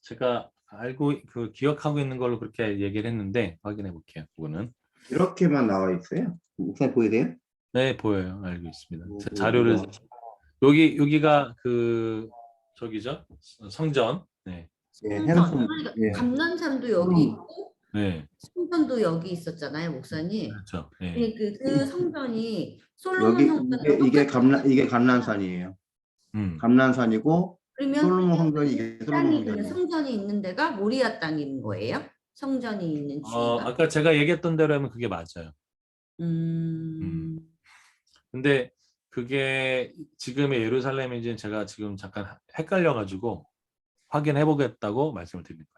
제가 알고 그 기억하고 있는 걸로 그렇게 얘기를 했는데 확인해 볼게요. 그거는 이렇게만 나와 있어요? 목사님 보이세요? 네 보여요. 알고 있습니다. 오, 자료를 뭐야. 여기가 그 저기죠 성전. 네, 예, 성전. 해놓고 그러니까 예. 감난산도 여기 있고 네, 성전도 여기 있었잖아요, 목사님. 그렇죠. 네. 그 성전이 솔로몬 여기 성전이랑 이게 감난산이에요. 음. 감난산이고 그러면 솔로몬 성전이 이게 솔로몬 땅이 있는 성전이에요. 성전이 있는 데가 모리아 땅인 거예요? 성전이 있는 주위가? 아까 제가 얘기했던 대로 하면 그게 맞아요. 음. 근데 그게 지금의 예루살렘인지는 제가 지금 잠깐 헷갈려가지고 확인해 보겠다고 말씀을 드린 거예요.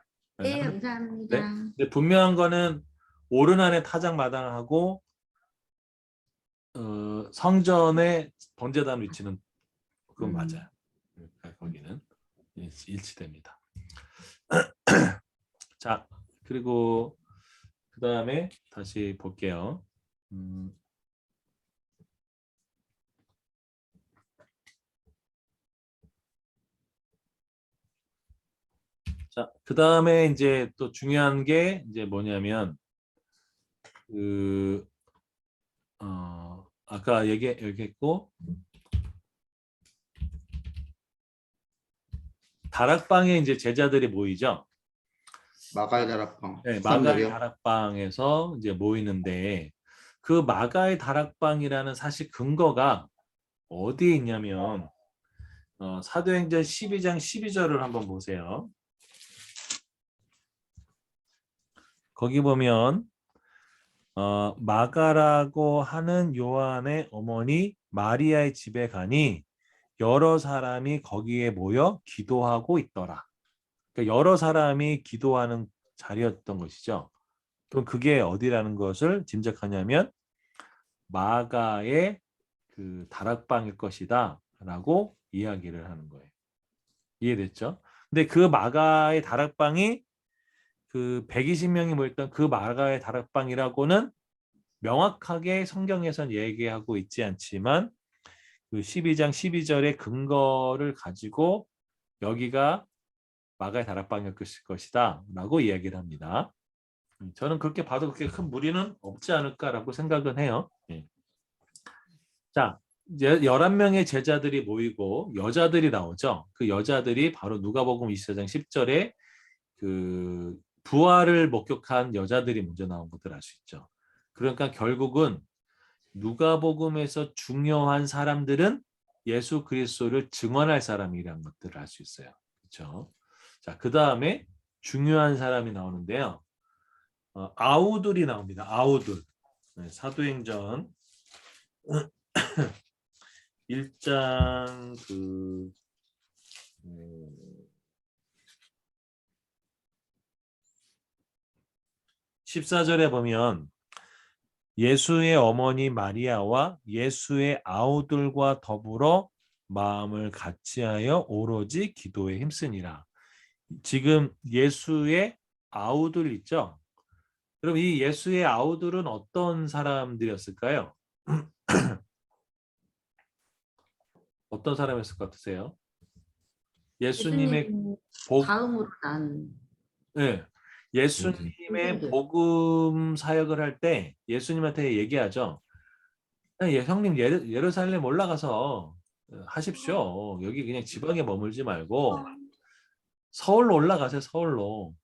네, 감사합니다. 네. 근데 분명한 거는 오르난의 타작마당하고 성전의 번제단 위치는 그건 맞아요. 그러니까 거기는 일치됩니다. 자, 그리고 그 다음에 다시 볼게요. 자, 그 다음에 이제 또 중요한 게 이제 뭐냐면 그 아까 얘기했고 다락방에 이제 제자들이 모이죠. 마가의 다락방. 네, 마가의 13절이요. 다락방에서 이제 모이는데 그 마가의 다락방이라는 사실 근거가 어디에 있냐면 사도행전 12장 12절을 한번 보세요. 거기 보면 마가라고 하는 요한의 어머니 마리아의 집에 가니 여러 사람이 거기에 모여 기도하고 있더라. 그러니까 여러 사람이 기도하는 자리였던 것이죠. 그럼 그게 어디라는 것을 짐작하냐면 마가의 그 다락방일 것이다 라고 이야기를 하는 거예요. 이해됐죠? 근데 그 마가의 다락방이 그 120명이 모였던 그 마가의 다락방이라고는 명확하게 성경에선 얘기하고 있지 않지만 그 12장 12절의 근거를 가지고 여기가 마가의 다락방일 것이다 라고 이야기를 합니다. 저는 그렇게 봐도 그렇게 큰 무리는 없지 않을까라고 생각은 해요. 자, 이제 11명의 제자들이 모이고 여자들이 나오죠. 그 여자들이 바로 누가복음 24장 10절에 그 부활을 목격한 여자들이 먼저 나온 것을 알 수 있죠. 그러니까 결국은 누가복음에서 중요한 사람들은 예수 그리스도를 증언할 사람이라는 것들을 알 수 있어요. 그렇죠? 자, 그 다음에 중요한 사람이 나오는데요. 아우들이 나옵니다. 아우들. 네, 사도행전 1장 14절에 보면 예수의 어머니 마리아와 예수의 아우들과 더불어 마음을 같이하여 오로지 기도에 힘쓰니라. 지금 예수의 아우들 있죠? 그럼 이 예수의 아우들은 어떤 사람들이었을까요? 어떤 사람이었을 것 같으세요? 예수님의 예수님 복, 다음으로 난 네. 예수님의 복음 사역을 할 때 예수님한테 얘기하죠. 형님 예루살렘 올라가서 하십시오. 여기 그냥 지방에 머물지 말고 서울로 올라가세요. 서울로.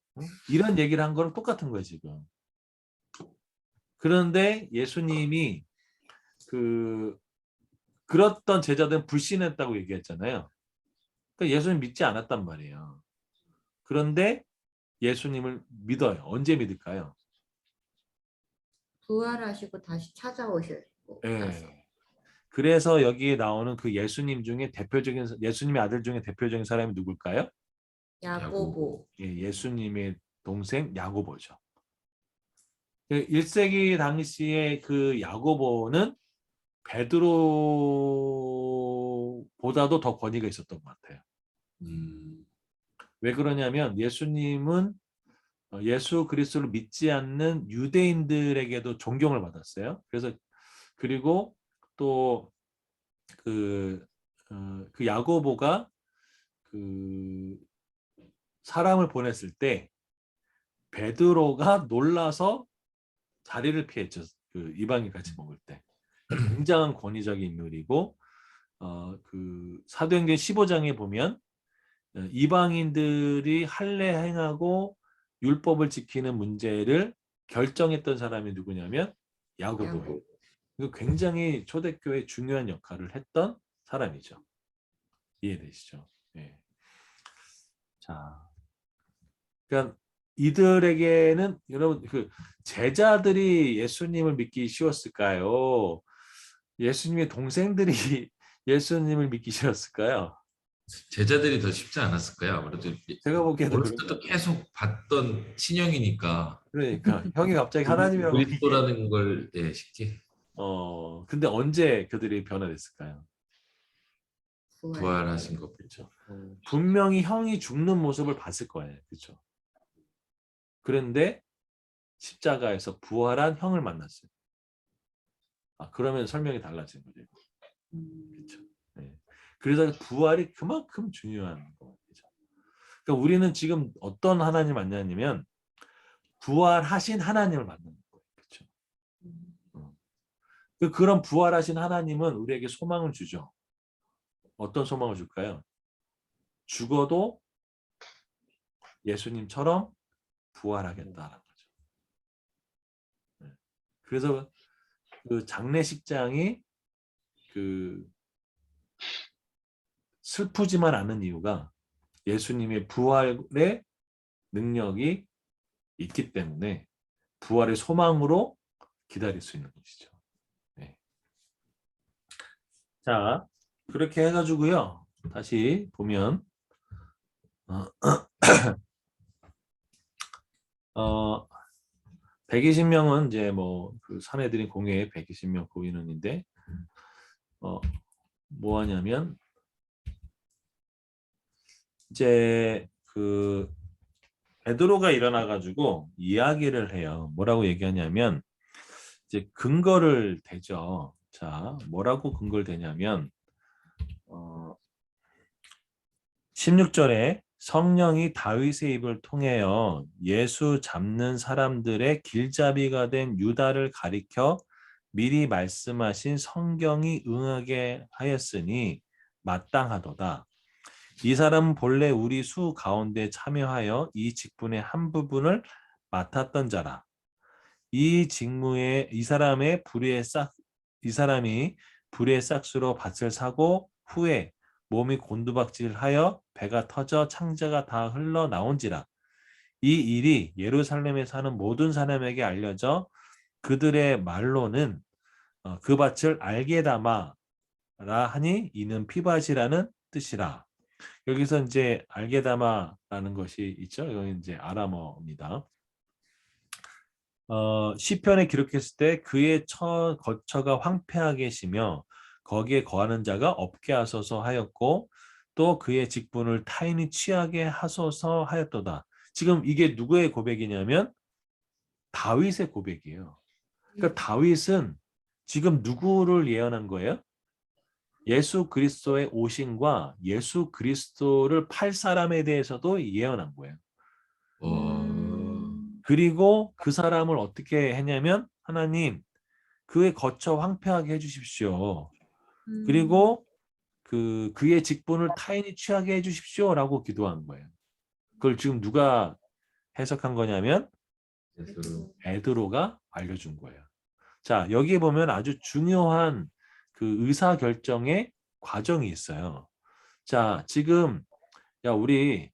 이런 얘기를 한 거랑 똑같은 거예요 지금. 그런데 예수님이 그랬던 제자들은 불신했다고 얘기했잖아요. 그러니까 예수님 믿지 않았단 말이에요. 그런데 예수님을 믿어요. 언제 믿을까요? 부활하시고 다시 찾아오셨고 나서. 그래서 여기에 나오는 그 예수님 중에 예수님의 아들 중에 대표적인 사람이 누굴까요? 야고보. 예수님의 동생 야고보죠. 1세기 당시에 그 야고보는 베드로보다도 더 권위가 있었던 것 같아요. 왜 그러냐면 예수님은 예수 그리스도를 믿지 않는 유대인들에게도 존경을 받았어요. 그리고 또 그 야고보가 그 사람을 보냈을 때 베드로가 놀라서 자리를 피했죠. 그 이방인 같이 먹을 때. 굉장한 권위적인 인물이고 그 사도행전 15장에 보면 이방인들이 할례 행하고 율법을 지키는 문제를 결정했던 사람이 누구냐면 야고보예요. 이거 굉장히 초대교회 중요한 역할을 했던 사람이죠. 이해되시죠? 예. 자, 그러니까 이들에게는 여러분 그 제자들이 예수님을 믿기 쉬웠을까요? 예수님의 동생들이 예수님을 믿기 쉬웠을까요? 제자들이 더 쉽지 않았을까요? 아무래도 제가 보기에는 어렸을 그런 때도 것 같아요. 계속 봤던 친형이니까 그러니까 형이 갑자기 하나님이라고 그리스도라는 걸 쉽게 근데 언제 그들이 변화됐을까요? 부활하신 것. 그렇죠. 분명히 형이 죽는 모습을 봤을 거예요. 그렇죠. 그런데 십자가에서 부활한 형을 만났어요. 그러면 설명이 달라지는 거죠. 그렇죠. 네. 그래서 부활이 그만큼 중요한 거죠. 그러니까 우리는 지금 어떤 하나님 만나냐면 부활하신 하나님을 만나는 거예요. 그렇죠. 그런 부활하신 하나님은 우리에게 소망을 주죠. 어떤 소망을 줄까요? 죽어도 예수님처럼 부활하겠다라는 거죠. 네. 그래서 그 장례식장이 그 슬프지만 않은 이유가 예수님의 부활의 능력이 있기 때문에 부활의 소망으로 기다릴 수 있는 것이죠. 네. 자, 그렇게 해가지고요. 다시 보면 120명은 이제 뭐 그 사내들인 공회에 120명 고인원인데 뭐 하냐면 이제 그 베드로가 일어나 가지고 이야기를 해요. 뭐라고 얘기하냐면 이제 근거를 대죠. 자, 뭐라고 근거를 대냐면 16절에 성령이 다윗의 입을 통하여 예수 잡는 사람들의 길잡이가 된 유다를 가리켜 미리 말씀하신 성경이 응하게 하였으니 마땅하도다. 이 사람은 본래 우리 수 가운데 참여하여 이 직분의 한 부분을 맡았던 자라. 이 직무에 이 사람이 불의의 싹수로 밭을 사고 후에 몸이 곤두박질하여 배가 터져 창자가 다 흘러나온지라. 이 일이 예루살렘에 사는 모든 사람에게 알려져 그들의 말로는 그 밭을 알게다마라 하니 이는 피밭이라는 뜻이라. 여기서 이제 알게다마라는 것이 있죠. 이건 이제 아람어입니다. 시편에 기록했을 때 그의 거처가 황폐하게 계시며 거기에 거하는 자가 없게 하소서 하였고 또 그의 직분을 타인이 취하게 하소서 하였도다. 지금 이게 누구의 고백이냐면 다윗의 고백이에요. 그러니까 다윗은 지금 누구를 예언한 거예요? 예수 그리스도의 오심과 예수 그리스도를 팔 사람에 대해서도 예언한 거예요. 그리고 그 사람을 어떻게 했냐면 하나님 그의 거처 황폐하게 해주십시오. 그리고 그의 직분을 타인이 취하게 해주십시오라고 기도한 거예요. 그걸 지금 누가 해석한 거냐면 베드로가 알려준 거예요. 자, 여기 보면 아주 중요한 그 의사 결정의 과정이 있어요. 자, 지금 우리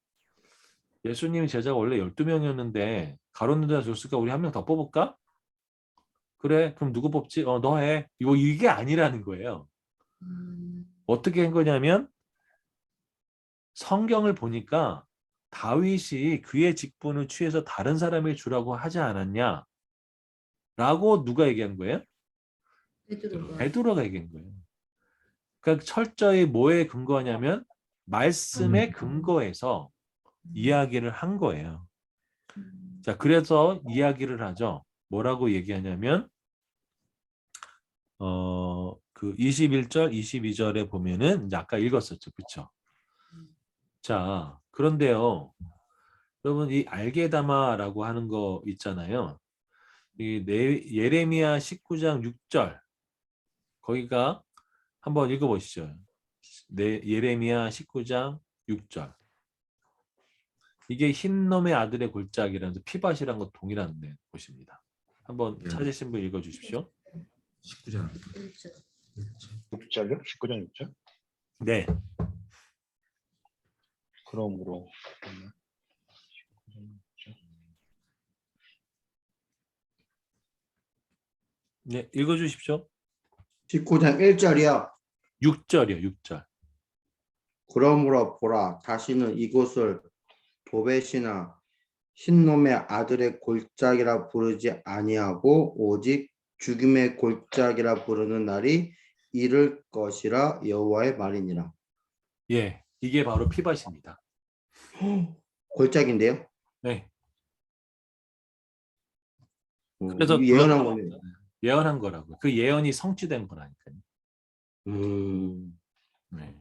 예수님 제자가 원래 12명이었는데 가룟유다 줬으니까 우리 한 명 더 뽑을까? 그래, 그럼 누구 뽑지? 너 해. 이게 아니라는 거예요. 어떻게 한 거냐면 성경을 보니까 다윗이 그의 직분을 취해서 다른 사람에게 주라고 하지 않았냐? 라고 누가 얘기한 거예요? 베드로가 얘기한 거예요. 그러니까 철저히 뭐에 근거하냐면 말씀의 근거에서 이야기를 한 거예요. 자, 그래서 이야기를 하죠. 뭐라고 얘기하냐면 그 21절, 22절에 보면은 이제 아까 읽었었죠. 그렇죠? 자, 그런데요. 여러분 이 알게다마라고 하는 거 있잖아요. 예레미야 19장 6절 거기가 한번 읽어보시죠. 예레미야 19장 6절. 이게 흰놈의 아들의 골짜기라는 피밭이란 거 동일한 곳입니다. 한번 찾으신 분 읽어주십시오. 19장. 6절요? 19장 6절? 네. 그러므로 네, 읽어주십시오. 19장 1절이요. 6절이요, 6절. 그러므로 보라, 다시는 이곳을 도벳이나 흰놈의 아들의 골짜기라 부르지 아니하고 오직 죽임의 골짜기라 부르는 날이 이를 것이라 여호와의 말이니라. 예, 이게 바로 피밭입니다. 골짜기인데요? 네. 그래서 예언한 거네요. 예언한 거라고. 그 예언이 성취된 거라니까요. 네.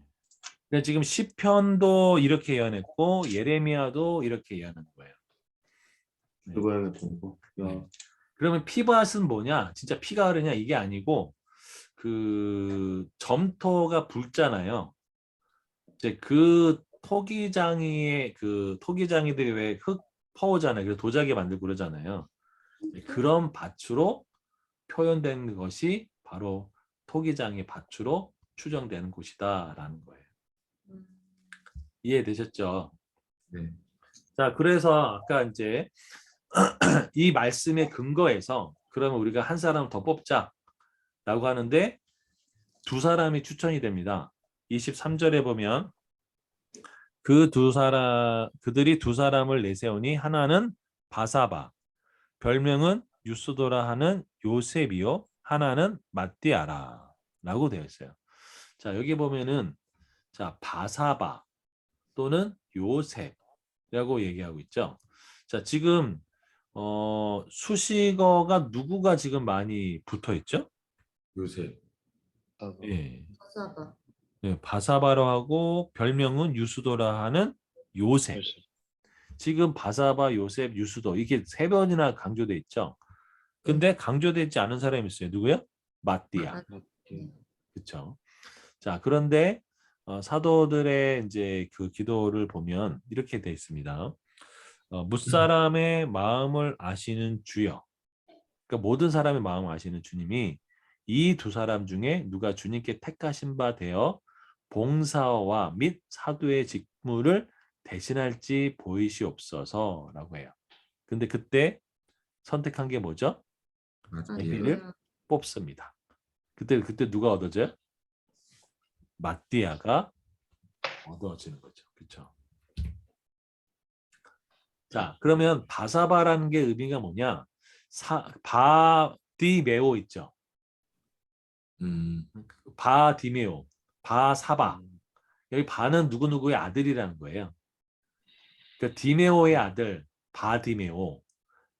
근데 지금 시편도 이렇게 예언했고 예레미야도 이렇게 예언한 거예요. 네. 네. 그러면 피밭은 뭐냐? 진짜 피가 흐르냐? 이게 아니고 그 점토가 붉잖아요. 이제 그 토기장이들이 왜 흙 퍼오잖아요. 그래서 도자기 만들고 그러잖아요. 그런 밭으로 표현된 것이 바로 토기장의 밭으로 추정되는 곳이다라는 거예요. 이해되셨죠? 네. 자, 그래서 아까 이제 이 말씀의 근거에서 그러면 우리가 한 사람 더 뽑자라고 하는데 두 사람이 추천이 됩니다. 23절에 보면 그들이 두 사람을 내세우니 하나는 바사바, 별명은 유스도라 하는 요셉이요, 하나는 matti아라라고 되어 있어요. 자, 여기 보면은 자, 바사바 또는 요셉이라고 얘기하고 있죠. 자, 지금 수식어가 누구가 지금 많이 붙어 있죠? 요셉. 예. 바사바. 네, 바사바로 하고 별명은 유스도라 하는 요셉. 지금 바사바, 요셉, 유스도 이게 세 번이나 강조돼 있죠. 근데 강조되어 있지 않은 사람이 있어요. 누구요? matti아. 그렇죠. 자, 그런데 사도들의 이제 그 기도를 보면 이렇게 돼 있습니다. 무사람의 마음을 아시는 주여. 그러니까 모든 사람의 마음을 아시는 주님이 이 두 사람 중에 누가 주님께 택하신 바 되어 봉사와 및 사도의 직무를 대신할지 보이시옵소서라고 해요. 근데 그때 선택한 게 뭐죠? matti아를 뽑습니다. 그때 누가 얻어져요? matti아가 얻어지는 거죠. 그렇죠? 자, 그러면 바사바라는 게 의미가 뭐냐? 바디메오 있죠. 바디메오, 바사바. 여기 바는 누구누구의 아들이라는 거예요. 그러니까 디메오의 아들 바디메오,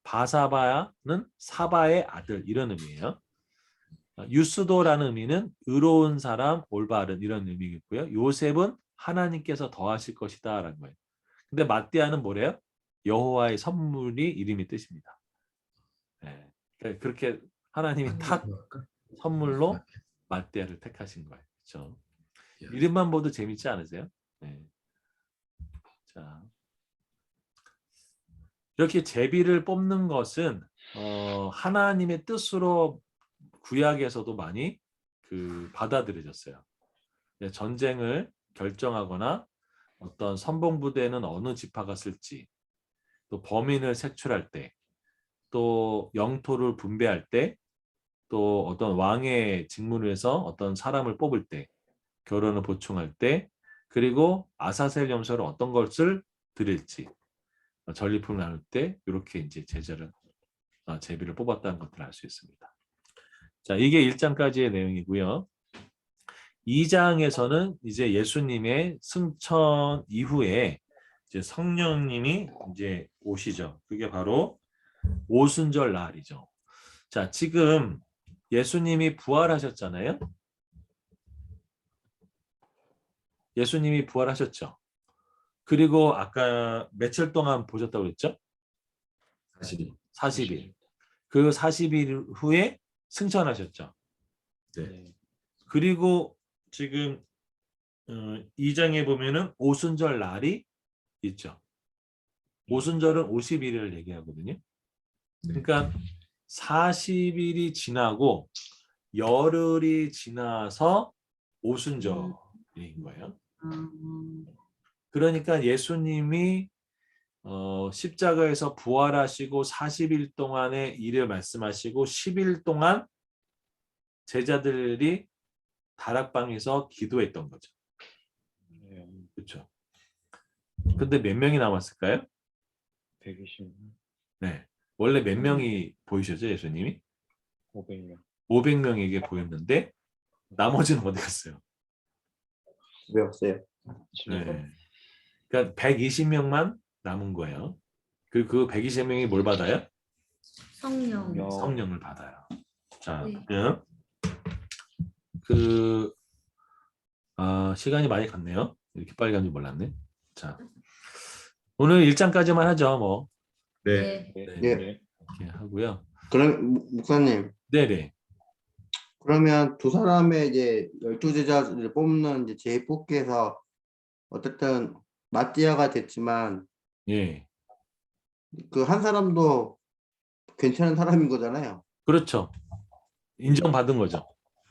바사바는 사바의 아들 이런 의미예요. 유스도라는 의미는 의로운 사람, 올바른 이런 의미겠고요. 요셉은 하나님께서 더하실 것이다라는 거예요. 근데 matti아는 뭐래요? 여호와의 선물이 이름이 뜻입니다. 네. 그렇게 하나님이 탁 선물로 matti아를 택하신 거예요. 그렇죠? 이름만 보도 재밌지 않으세요? 네. 자, 이렇게 제비를 뽑는 것은 하나님의 뜻으로 구약에서도 많이 받아들여졌어요. 전쟁을 결정하거나 어떤 선봉부대는 어느 지파가 쓸지, 또 범인을 색출할 때, 또 영토를 분배할 때, 또 어떤 왕의 직무를 해서 어떤 사람을 뽑을 때, 결혼을 보충할 때, 그리고 아사셀 염소를 어떤 것을 드릴지, 전리품을 나눌 때 이렇게 이제 제비를 뽑았다는 것들을 알 수 있습니다. 자, 이게 1장까지의 내용이고요. 2장에서는 이제 예수님의 승천 이후에 이제 성령님이 이제 오시죠. 그게 바로 오순절 날이죠. 자, 지금 예수님이 부활하셨잖아요. 예수님이 부활하셨죠. 그리고 아까 며칠 동안 보셨다고 그랬죠? 40일. 40일. 그 40일 후에 승천하셨죠. 네. 그리고 지금 2장에 보면은 오순절 날이 있죠. 오순절은 50일을 얘기하거든요. 그러니까 40일이 지나고 열흘이 지나서 오순절인 거예요. 그러니까 예수님이 십자가에서 부활하시고 40일 동안의 일을 말씀하시고 10일 동안 제자들이 다락방에서 기도했던 거죠. 네. 그렇죠. 근데 몇 명이 남았을까요? 120, 네. 원래 몇 명이 보이셨죠, 예수님이? 500명. 500명에게 보였는데 나머지는 어디 갔어요? 왜 없어요? 네. 그러니까 120명만 남은 거예요. 그 120명이 뭘 받아요? 성령. 성령을 받아요. 자, 네. 시간이 많이 갔네요. 이렇게 빨리 간 줄 몰랐네. 자, 오늘 1장까지만 하죠, 뭐. 네. 네. 네. 예. 네. 이렇게 하고요. 그럼 목사님, 네네. 그러면 두 사람의 이제 12제자를 뽑는 이제 제 뽑기에서 어쨌든 마띠아가 됐지만 예. 그 한 사람도 괜찮은 사람인 거잖아요. 그렇죠. 인정받은 거죠.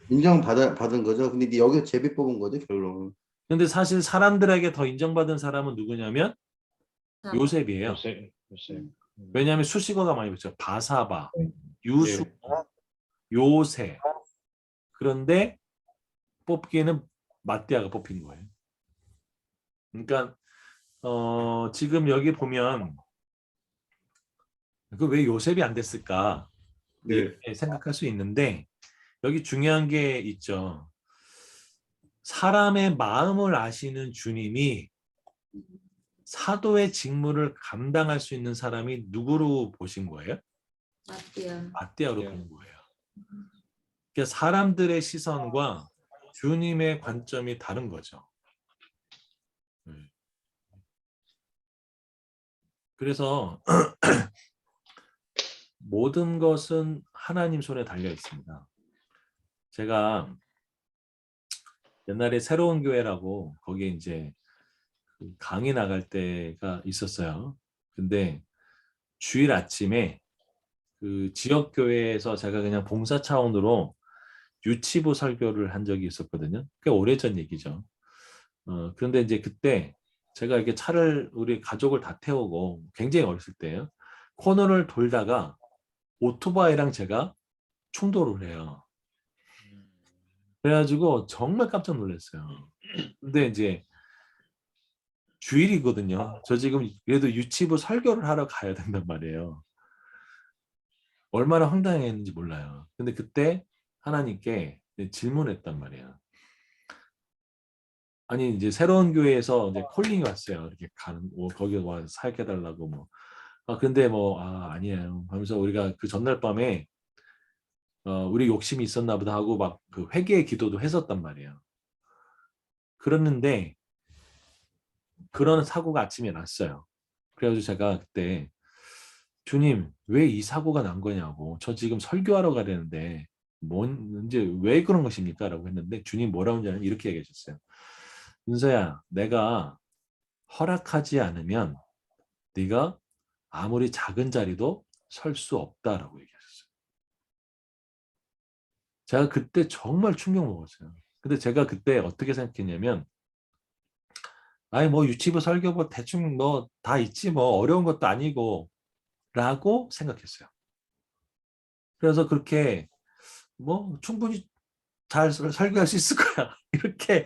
받은 거죠. 근데 이제 여기서 제비 뽑은 거죠, 결론은. 근데 사실 사람들에게 더 인정받은 사람은 누구냐면 요셉이에요. 요새. 왜냐하면 수식어가 많이 붙죠. 바사바, 유수, 네. 요새. 그런데 뽑기에는 마띠아가 뽑힌 거예요. 그러니까 지금 여기 보면 그 왜 요셉이 안 됐을까 네. 이렇게 생각할 수 있는데 여기 중요한 게 있죠. 사람의 마음을 아시는 주님이 사도의 직무를 감당할 수 있는 사람이 누구로 보신 거예요? 마띠아. 마띠아로 네. 본 거예요. 그러니까 사람들의 시선과 주님의 관점이 다른 거죠. 그래서 모든 것은 하나님 손에 달려 있습니다. 제가 옛날에 새로운 교회라고 거기에 이제 그 강의 나갈 때가 있었어요. 근데 주일 아침에 그 지역 교회에서 제가 그냥 봉사 차원으로 유치부 설교를 한 적이 있었거든요. 꽤 오래전 얘기죠. 그런데 이제 그때 제가 이렇게 차를 우리 가족을 다 태우고 굉장히 어렸을 때예요. 코너를 돌다가 오토바이랑 제가 충돌을 해요. 그래가지고 정말 깜짝 놀랐어요. 근데 이제 주일이거든요. 저 지금 그래도 유치부 설교를 하러 가야 된단 말이에요. 얼마나 황당했는지 몰라요. 근데 그때 하나님께 질문했단 말이에요. 아니 이제 새로운 교회에서 이제 콜링이 왔어요. 이렇게 가는 거기 와 사역해달라고 뭐. 근데 뭐 아니에요. 하면서 우리가 그 전날 밤에 우리 욕심이 있었나 보다 하고 막 그 회개의 기도도 했었단 말이에요. 그랬는데 그런 사고가 아침에 났어요. 그래가지고 제가 그때 주님 왜 이 사고가 난 거냐고 저 지금 설교하러 가려는데 이제 왜 그런 것입니까? 라고 했는데 주님 뭐라고 하는지 이렇게 얘기해 줬어요. 윤서야 내가 허락하지 않으면 네가 아무리 작은 자리도 설 수 없다라고 얘기하셨어요. 제가 그때 정말 충격 먹었어요. 근데 제가 그때 어떻게 생각했냐면 아니 뭐 유치부 설교 뭐 대충 뭐 다 있지 뭐 어려운 것도 아니고 라고 생각했어요. 그래서 그렇게 뭐 충분히 잘 설교할 수 있을 거야 이렇게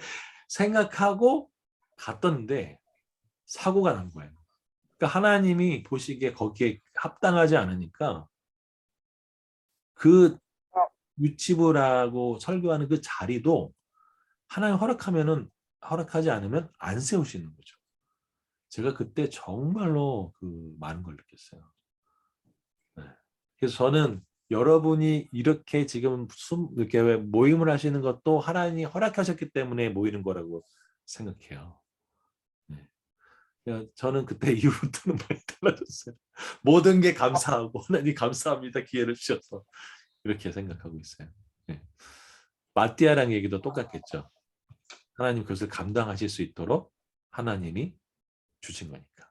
생각하고 갔던데 사고가 난 거예요. 그러니까 하나님이 보시기에 거기에 합당하지 않으니까 그 유치부라고 설교하는 그 자리도 하나님 허락하지 않으면 안 세우시는 거죠. 제가 그때 정말로 그 많은 걸 느꼈어요. 네. 그래서 저는 여러분이 이렇게 지금 이렇게 모임을 하시는 것도 하나님이 허락하셨기 때문에 모이는 거라고 생각해요. 네. 저는 그때 이후부터는 많이 달라졌어요. 모든 게 감사하고 하나님 감사합니다. 기회를 주셔서 이렇게 생각하고 있어요. 네. 마띠아랑 얘기도 똑같겠죠. 하나님 그것을 감당하실 수 있도록 하나님이 주신 거니까.